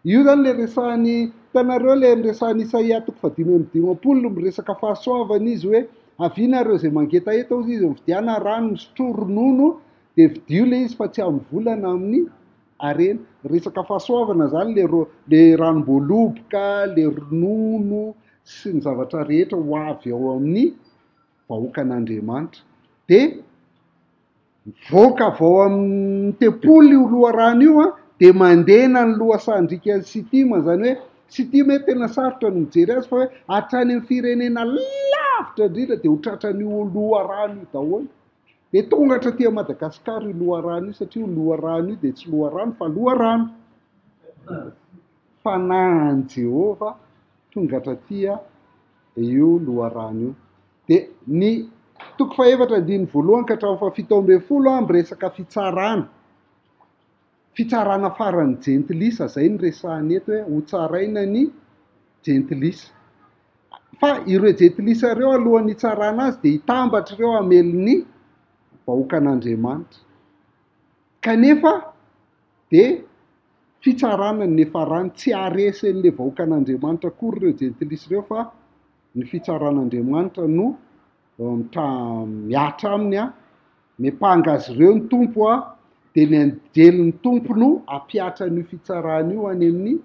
Io zany ilay resahany hitanareo ilay miresahany Isaia toko fadimy amby dimapolo miresaka fahasoavana izy hoe avianareo izay mangeta eto izy vidiana rano misotro ronono dia vidio ilay izy fa tsy amin'ny volana amin'ny arena, resaka fahasoavana zany le ranom-boaloboka, le ronono sy ny zavatra rehetra ho avy ao amin'ny vahoakan'Andriamanitra. De voaka vao amin'ny tepoly io loharano io a, de mandena ny lohasandrika sitima, zany hoe sitima hoe tena sarotra ny mijery azy fa hoe hatrany amin'ny firenena lavitra indrindra de ho tratran'io loharano io daholo. De tongatra aty Madagasikara io loharano io, satria io loharano io de tsy loharano fa loharano. Fanambaran'Andriamanitra Jehovah tongatra aty io loharano io. De ny toko fahaefatra andininy voalohany ka hatramin'ny fahafito ambin'ny folo resaka fitsarana. Fitsarana faran'ny jentilisa, zay ny resahany eto hoe ho tsaraina ny jentilisa. Fa ireo jentilisa ireo alohan'ny hitsarana azy de hitambatra ireo hamelon'ny vahoakan'Andriamanitra. Kanefa de fitsarana ny nefarany, tsy aresen'le vahoakan'Andriamanitra akory ireo jentilisa ireo, fa ny fitsaran'Andriamanitra no miatra aminy mipanga azy ireo ny tompo de ny anjelin'ny tompo no apiatra n'io fitsarana io any amin'ny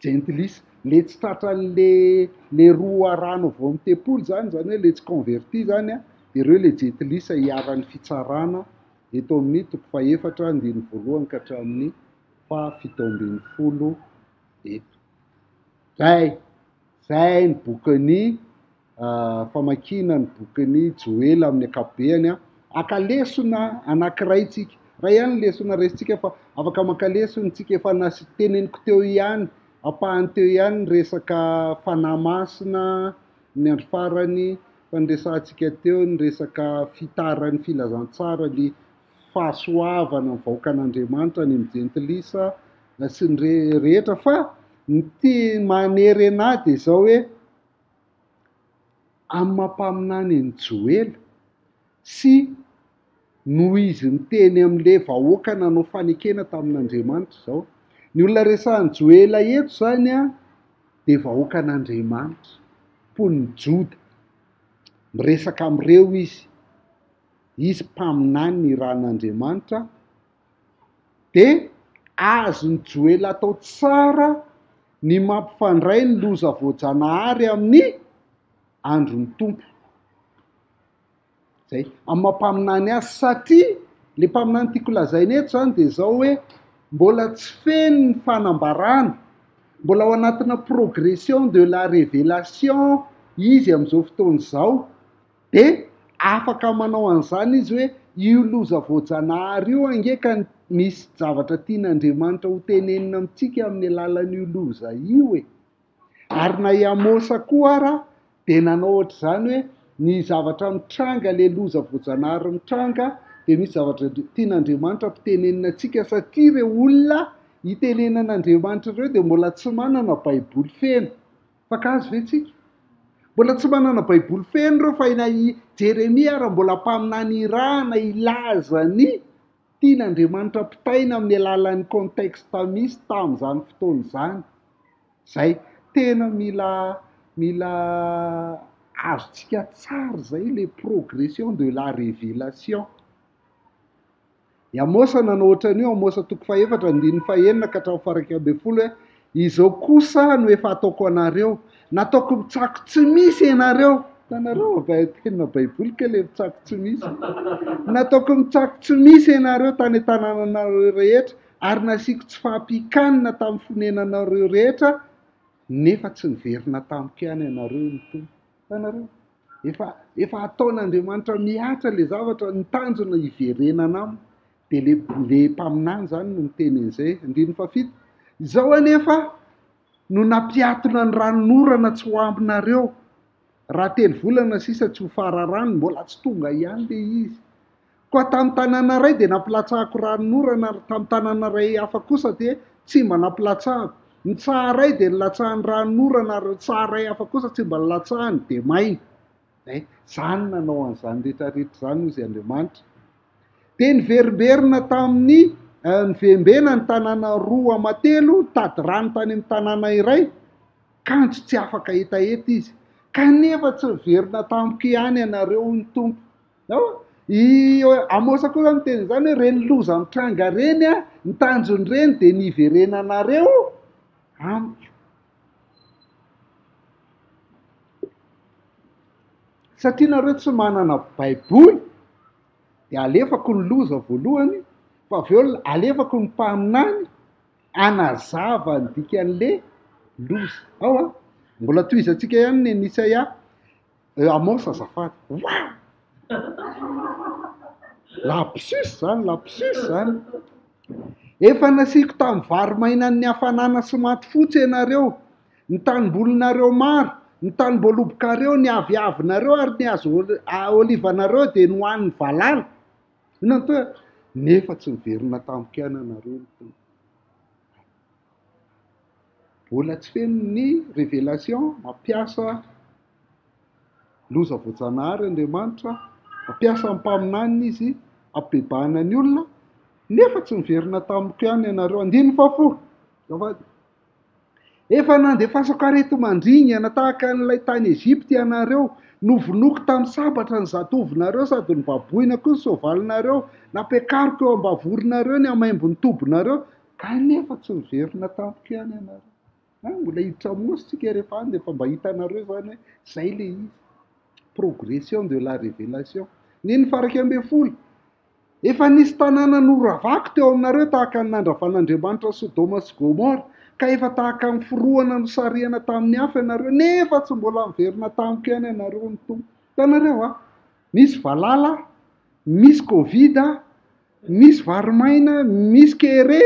jentilisa. Le tsy tratran'le roa rano avao amin'ny tepoly zany hoe le tsy converti zany de ireo le jentilisa hiaran'ny fitsarana eto amin'ny toko fahaefatra andininy voalohany ka hatramin'ny fahafito ambin'ny folo eto. Zay ny bokin'ny famakiana, ny bokin'ny Joela amin'ny ankapobeny. Aka lesona anankiray tsika, raha ihany lesona resitsika fa afaka maka lesona tsika efa teneniko teo ihany, ampahany teo ihany resaka fanamasina ny andro farany, fanresantsika teo ny resaka fitaran'ny filazantsara, ny fahasoavana ny vahoakan'Andriamanitra ny amin'ny jentilisa sy ny rehetra. Fa ny manery anahy de zao hoe amin'ny mampaminany ny Joela sy noho izy miteny amin'le vahoaka nanao fanekena tamin'Andriamanitra zao. Ny olona resahan'ny Joela eto zany de vahoakan'Andriamanitra, mpon'ny Joda, miresaka amin'ireo izy mpaminany ny ran'Andriamanitra. De azony Joela atao tsara ny mampifandray ny loza voajanahary amin'ny andron'ny tompo. Zay amin'ny mampaminany azy, satria le mpaminany tiako lazaina eto zany de zao hoe mbola tsy feno ny fanambarana, mbola ao anatina progression de la révélation izy amin'izao fotoana izao. De afaka manao an'izany izy hoe io loza voajanahary io ange ka misy zavatra tian'Andriamanitra ho tenenina amintsika amin'ny alalan'io loza io Ary na iamosa koa ara de nanao ohatr'izany hoe ny zavatra mitranga, le loza voajanahary mitranga, de misy zavatra tian'Andriamanitra mpitenenina antsika, satria ireo olona hitenenan'Andriamanitra ireo de mbola tsy manana baiboly feno. Fakazo ve tsika? Mbola tsy manana baiboly feno ireo, fa Jeremia ara mbola mpaminany irana ilaza ny tian'Andriamanitra pitaina amin'ny alalan'ny contexte misy tamin'izany fotoana izany. Zay tena mila azontsika tsara zay le progression de la révélation. Amosa nanao ohatran'io, Amosa toko fahaefatra andininy fahaenina ka hatramin'ny faha 11 hoe izao kosa no efa ataoko anareo, nataoko mitsako tsy misy ianareo. Tanareo tena baiboly ke le mitsako tsy misy. Nataoko mitsako tsy misy ianareo tany an-tanànanareo rehetra, ary nasiako tsy fahampikanina tamin'ny fonenanareo rehetra, nefa tsy niverina tamiko ihany ianareo ny tompo. Tanareo efa ataon'Andriamanitra miatra le zavatra, ny tanjona hiverenana aminy. De le mpaminany zany no miteny an'izay. Andininy fahafito, izao anefa no nampiatona ny ranon'orana tsy ho ambinareo. Raha 3 volana sisa tsy ho fararano, mbola tsy tonga ihany le izy. Koa tamin'ny tanàna ray de nampilatsahako ranon'orana, ary tamin'ny tanàna ray hafa kosa de tsy mba nampilatsahako. Ny tsaharay de nilatsahany ranon'orana, ary tsaharay hafa kosa tsy mba nilatsahany de maina. Zany nanao an'izany rehetrarehetra zany izy Andriamanitra. De niverimberina tamin'ny nivembena ny tanàna roa amatelo, tady rano tany amin'ny tanàna iray, kanjo tsy afaka etaeta izy. Kanefa tsy niverina tamiko ihany ianareo ny tompo. Amosa koa miteny zany hoe reny loza mitranga reny a ny tanjony reny de ny iverenanareo amiko. Satria nareo tsy manana baiboly de alefako ny loza voalohany, fa avy eo alefako ny mpaminany anazava ny dikan'le loza. Ao a mbola toizantsika ihany ny Isaia Amosa azafady. Wow! Lapsus zany. Efa nasiko tamin'ny vary mainan'ny hafanana sy maty fotsy ianareo, ny tanimbolinareo maro, ny tanimboalobokareo, ny aviavinareo ary ny azo olivanareo de ny hoan'ny valala. Inona to nefa tsy miverina tamiko ihany anareo. Mbola tsy feno ny révélation mampiasa loza voajanahary Andriamanitra, mampiasa mpaminany izy ampibebahana ny olona, nefa tsy miverina tamiko ihany ianareo. 14 efa nandefasako areto mandringana tahaka n'ilay tany Ezipta ianareo, novonoko tamin'ny sabatra ny zatovinareo sady ny baboina koa ny soavalinareo, napiakariko eo ambavorinareo ny amaimbo ny tobinareo, kanefa tsy miverina tamiko ihany ianareo. Mbola hiditra mositsika rehefa any defa mba hitanareo zany hoe zay le izy. Progression de la révélation. Ny faraky ambin'ny folo, efa nisy tanàna noravako teo aminareo tahaka ny nandravan'Andriamanitra Sodoma sy Gomora, ka efa tahaka ny forohana nosariana tamin'ny hafa ianareo, nefa tsy mbola miverina tamiko ihany ianareo ny tompo. Hitanareo a, misy valala, misy Covid, misy varimaina, misy kere,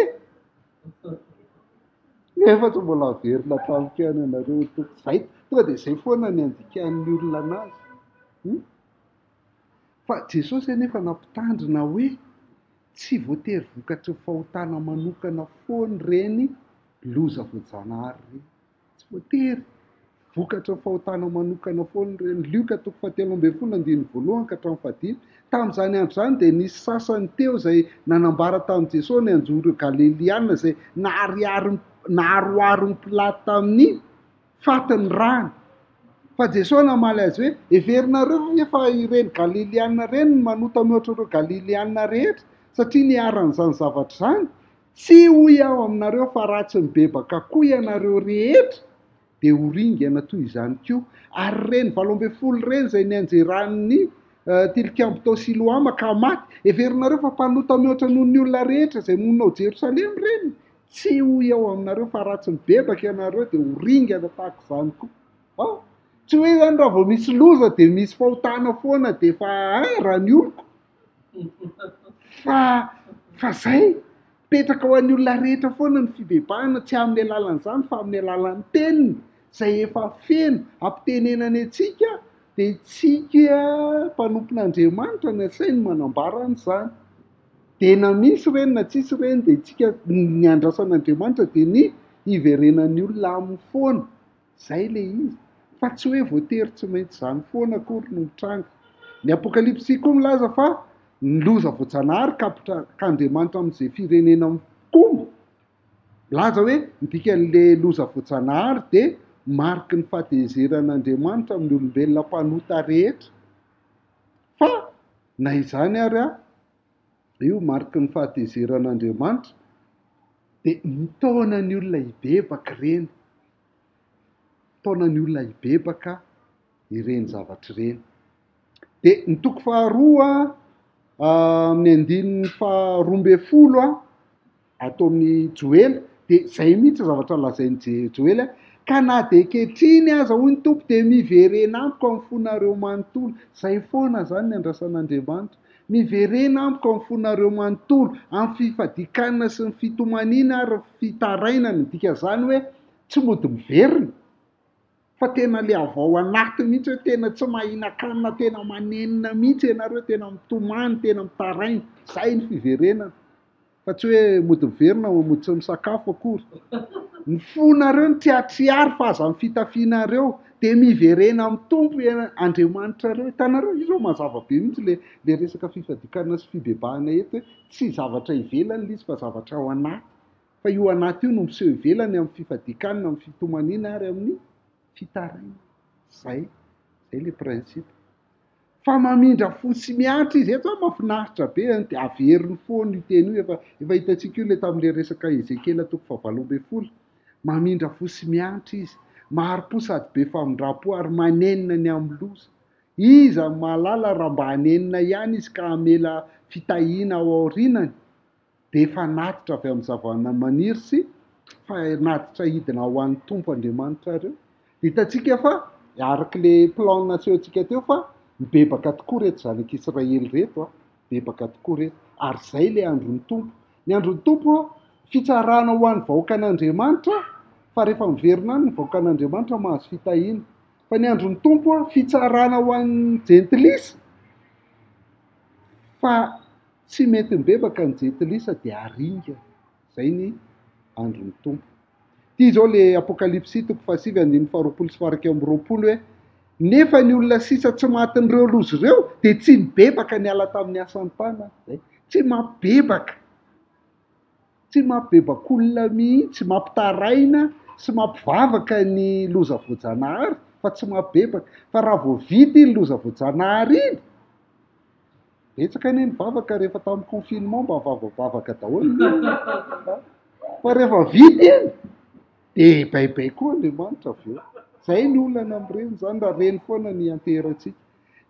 nefa tsy mbola miverina tamiko ihany ianareo ny tompo. Zay tonga de zay foana ny andikan'ny olona anazy. Fa Jesosy anefa nampitandrina hoe tsy voatery vokatry ny fahotana manokana foana reny loza voajanahary reny. Tsy voatery vokatry ny fahotana manokana foana reny. Lioka 7:1 ka 15. Tamin'izany andro zany de nisy sasany teo zay nanambara tamin'i Jesosy ny anjoro Galiliana zay naharoaro ny Pilaty tamin'ny fatin'ny rany. Fa Jesosy namaly azy hoe everinareo efa ireny Galiliana reny manota mihoatra ireo Galiliana rehetra, satria niaran'izany zavatra zany tsy hoy aho aminareo fa ratsy mibebaka koa ianareo rehetra de ho ringana toy izany koa. Ary reny 12 reny zay nianjeran'ny tilikambo tao Siloama ka maty, everinareo fa mpanota mihoatra noho ny olona rehetra zay monina ao Jerosalema reny, tsy hoy aho aminareo fa ratsy mibebaka ianareo de ho ringana tahaka izany koa. Tsy hoe zany raha vao misy loza de misy fahotana foana de fa raha ny oloko. Fa zay petraka ho an'ny olona rehetra foana ny fibebahana, tsy amin'ny alalan'izany fa amin'ny alalan'ny teniny zay efa feno ampitenenany antsika, de tsika mpanompon'Andriamanitra ny asainy manambara an'izany. De na misy reny na tsisy reny de tsika ny andrasan'Andriamanitra de ny iverenan'ny olona amin'ny foana. Zay le izy. Fa tsy hoe voatery tsy maintsy zany foana akory no mitranga. Ny Apokalipsy koa milaza fa ny loza voajanahary k'Andriamanitra amin'izay firenena mikombo. Milaza hoe ny dikan'le loza voajanahary de mariky ny fahatehezeran'Andriamanitra amin'ny olombelona mpanota rehetra. Fa na izany ary io mariky ny fahatehezeran'Andriamanitra de mitaona ny olona hibebaka reny. Taonany olona hibebaka ireny zavatra ireny. De ny toko faharoa amin'ny andininy 12 atao amin'ny Joela, de zay mihitsy zavatra lazain'ny Joela, ka na de kehitriny aza hoy ny tompo de miverena amiko amin'ny fonareo manontolo. Zay foana zany ny andrasan'Andriamanitra. Miverena amiko amin'ny fonareo manontolo amin'ny fifadikanana sy ny fitomaniana ary fitaraina, ny dika zany hoe tsy mody miverina. Fa tena le avao anaty mihitsy hoe tena tsy mahina-kanina, tena manenina mihitsy ianareo, tena mitomany, tena mitaraina. Zay ny fiverenana. Fa tsy hoe mody miverina mody tsy misakafo akory. Ny fonareo ny triatriary fa aza amin'ny fitafianareo de miverena amin'ny tompo Andriamanitra reo. Hitanareo izy mazava be mihitsy le resaka fifadikana sy fibebahana eto hoe tsy zavatra ivelany izy fa zavatra ao anaty. Fa io anaty io no miseho ivelany amin'ny fifadikana, amin'ny fitomaniana ary amin'ny fitaraina. Zay le principe. fa mamindra fo sy miatra izy eto mahafinaritra be de averiny foana io teny io efa hitantsika io le tamin'le resaka Ezekela toko 7:20 mamindra fo sy miatra izy maro-po sady be famindram-po ary manenina ny amin'ny loza iza mahalala raha mba hanenina ihany izy ka hamela fitahina ao aorinany de efa natitra avy amin'ny zavana maniry sy fa natitra hidina ho an'ny tompo Andriamanitra reo de hitantsika fa araky le plan nasehontsika teo fa mibebaka tokoa reto zanak'Israely reto mibebaka tokoa reto ary zay le andron'ny tompo ny andron'ny tompo fitsarana ho an'ny vahoakan'Andriamanitra fa rehefa miverina any ny vahoakan'Andriamanitra mahazo fitahina fa ny andron'ny tompo fitsarana ho an'ny jentilisa fa tsy mety mibebaka ny jentilisa de aringa zay ny andron'ny tompo ty zao le apokalipsy 7:20 hoe nefa ny olona sisa tsy matin'ireo lozy ireo de tsy mibebaka ny ala tamin'ny asan'ny tanana tsy mabebaka olona mihitsy mampitaraina sy mampivavaka ny loza voajanahary fa tsy mabebaka fa raha vao vity ny loza voajanahary iny betsaka ny mivavaka rehefa tamin'ny confinement mba vavavavaka daholo fa rehefa vity iny de baibay koa Andriamanitra aveo zay ny olana am'ireny zany raha reny foana ny anteratsika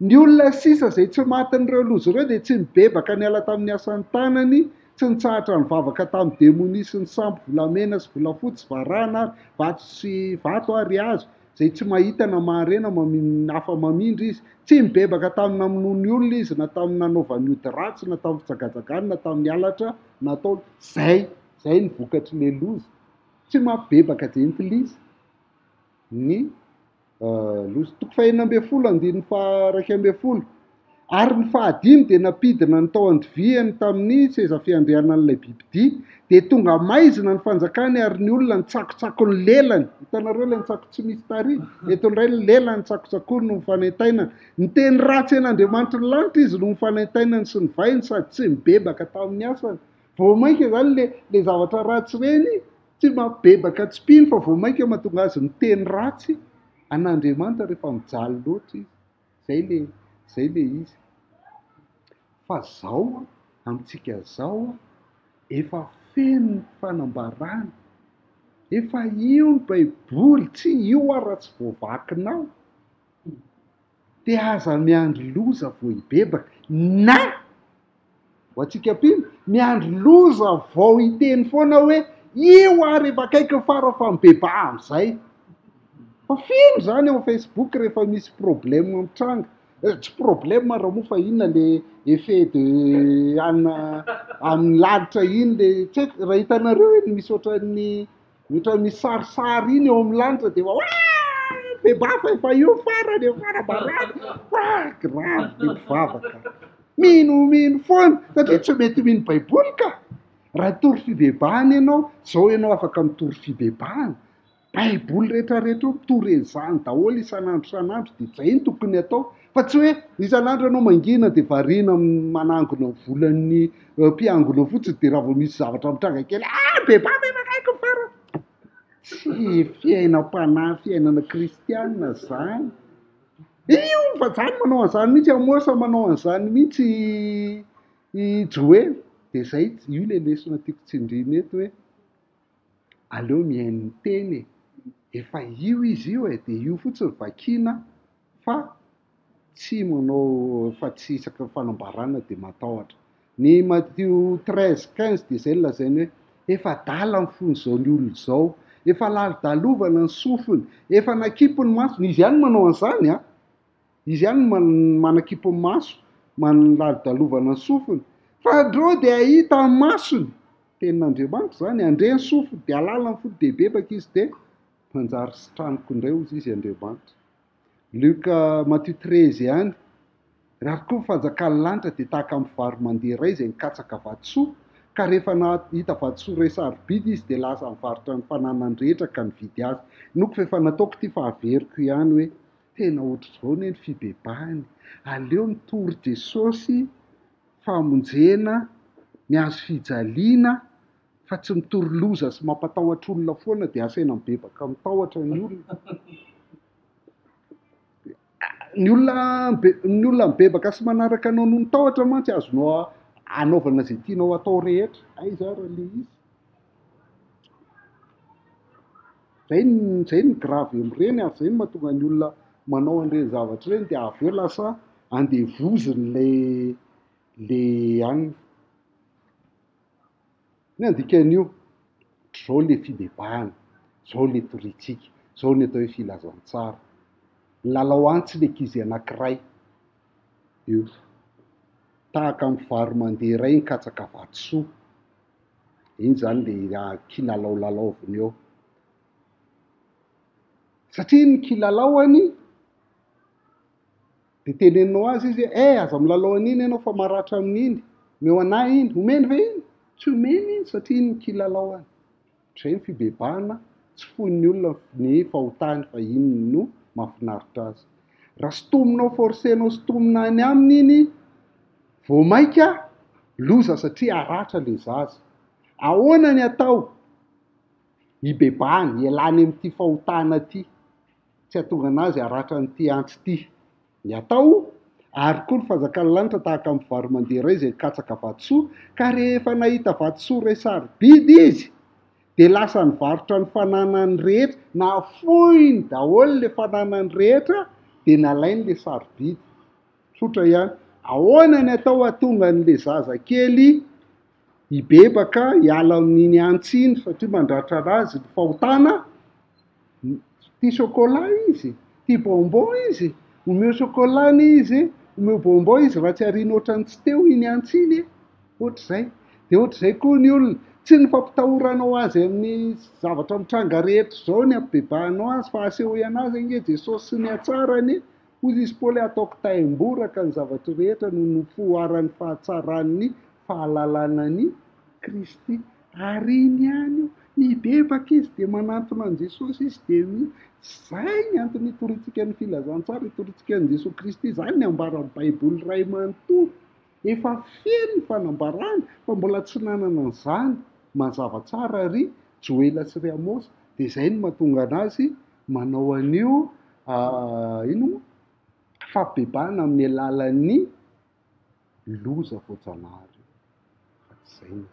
ny olona sisa zay tsy matin'ireo lozy ireo de tsy mibebaka ny ala tamin'ny asan'ny tanany tsy nitsahatra ny vavaka tamin'ny demonia sy ny sampy volamena sy volafotsy varana vato sy vato ary azo zay tsy mahita na maharena hafa mamindry izy tsy mibebaka tamin'ny namonoany olona izy na tamin'ny nanaovany ody ratsy na tamin'ny fitsagajagany na tamin'ny alatra natao zay ny vokatry le lozy tsy mabebaka jentilisa ny lozy toko 1:20 ary ny fahadimy de napidina ny tao andivihany tamin'ny seza fiandrianan'ilay bibidia de tonga maizina ny fanjakany ary ny olona ny tsakotsako ny lelany hitanareo le nitsako tsy misy tary eto indray ny lelany tsakotsakony no mifanaitainany ny teny ratsy en'Andriamanitra ny lanitra izy no mifanaitainany sy ny vainy sady tsy mibebaka tamin'ny asany vao mainka zany le zavatra ratsy reny tsy mabebaka tsy pino fa vao mainka mahatonga azy ny teny ratsy an'Andriamanitra rehefa mijaly loatra izy zay le izy fa zao amintsika zao efa feno fanambarana efa io ny baiboly tsy io raha tsy voavakinao de aza miandry loza vao hibebaka na ho antsika pino miandry loza vao hiteny foana hoe io ary efa akaiky fara fa mibeba am'izay fa fino zany eo Facebook rehefa misy problème mitranga tsy problème raha moa fa inona le effet de amin'ny lalitra iny le tsy haiko raha hitanareo iny misy ohatran'ny misy sarisary iny eo amin'ny lanitra de bebafa efa io farany eo farabarany grave de mivavaka mino foana satria tsy mety mino baiboly ka raha tory fibebahana ianao ianao afaka mitory fibebahana baiboly rehetrarehetra mitory ezany daholo isan'andro de zay ny tokony atao fa tsy hoe isan'andro ianao mangina de variana manangona volan'ny mpiangona fotsiny de raha vao misy zavatra mitranga kely bebava efakaiko fara tsy fiainana kristianina zany io fa zany manao an'izany mihitsy amosa manao an'izany mihitsy Joela de zay io le lesona tiako tsindrina eto hoe aleo mihaino ny teny efa io izy io de io fotsiny vakiana fa tsy manao fa tsy isaka fanambarana de matahotra ny Matthieu 13:15 de zay lazainy hoe efa dala ny fony zao ny olona zao efa lalidalovana ny sofiny efa nakipony masony izy ihany manao an'izany izy ihany manakipony maso manlalidalovana ny sofiny fa andreo de ahita ny masony tenin'Andriamanitra zany andreny sofiny de alala ny fony de bebaka izy de manjary sitraniko indray ozy izy Andriamanitra Luka Matthieu 13 ihany raha koa fanjakan'ny lanitra de tahaka amin'ny vary mandeha iray izay mikatsaka vatosoa ka rehefa nahita vatosoa iray sarobidy izy de lasa mivarotra ny fananany rehetra ka nividy azy noko fa efa nataoko ty fahaveriko ihany hoe tena ohatr'izao ny fibebahany aleo mitory Jesosy famonjena ny azo fijaliana fa tsy mitory loza sy mampatahotra olona foana de asaina mibebaka mitahotra ny olona ny olona mibebaka sy manaraka anao no nitahotra mantsy azonao anaovana zay tianao atao rehetra. Aiza ary le izy. Zay ny gravy am'ireny ary zay ny mahatonga ny olona manao an'ireny zavatra ireny dia avy eo lasa andevoziny le anina. Ny dikan'io, zao le fibebahana, zao le toritsika, zao ny atao hoe filazantsara. Lalao antsy le ankizy anankiray. Io. Tahaka amin'ny vary mandeha iray ny katsaka vatosoa. Iny zany le kilalaolalaoviny eo. Satria ny kilalaony dia teneninao azy izy hoe aza milalao an'iny ianao fa maratra amin'iny. Meo anahy iny, omeny ve iny? Tsy omeny iny satria ny kilalaony. Izay ny fibebahana, tsy fon'ny olona ny fahotany fa iny no mahafinaritra azy. Raha sotominao forcenao sotomina any aminy iny, vao maika loza satria haratra le zaza. Ahoana ny atao? Hibebahany, ialany amin'ity fahotana ity. Tsy hahatonga anazy haratra n'ity antsy ity. Ny atao, ary koa ny fanjakan'ny lanitra tahaka amin'ny vary mandeha iray izay katsaka vatosoa, ka rehefa nahita vatosoa iray sarobidy izy, dia lasa nivarotra ny fananany rehetra, nafoiny daholo le fananany rehetra, dia nalainy le sarobidy. Tsotra ihany. Ahoana ny atao hahatonga an'le zaza kely hibebaka, hiala amin'iny antsy iny satria mandratra anazy ny fahotana? Tia chocolat izy, tia bonbon izy, omeo chocolat izy, omeo bonbon izy raha tsy hariana ohatran'ny tsy teo iny antsy iny. Ohatr'izay. Dia ohatr'izay koa ny olona, tsy ny fampitahoranao azy amin'ny zavatra mitranga rehetra izao ny ampibebahanao azy fa aseho anazy ange Jesosy sy ny hatsarany. Hoy izy Paoly ataoko taim-boraka ny zavatra rehetra no nofoaran'ny fahatsarany fahalalana ny Kristy. Ary iny ihany io, mibebaka izy dia manantona an' Jesosy izy dia zay ny antony hitoritsika ny filazantsara, hitoritsika an'i Jesosy Kristy. Izany ny ambaran'ny Baiboly iray manontolo. Efa feno ny fanambarana fa mbola tsy nanana an'izany mazava tsara ry Joela sy ry Amosa. Dia izay ny mahatonga anazy manao an'io fampibebahana amin'ny alalan'ny loza voajanahary. Zay ny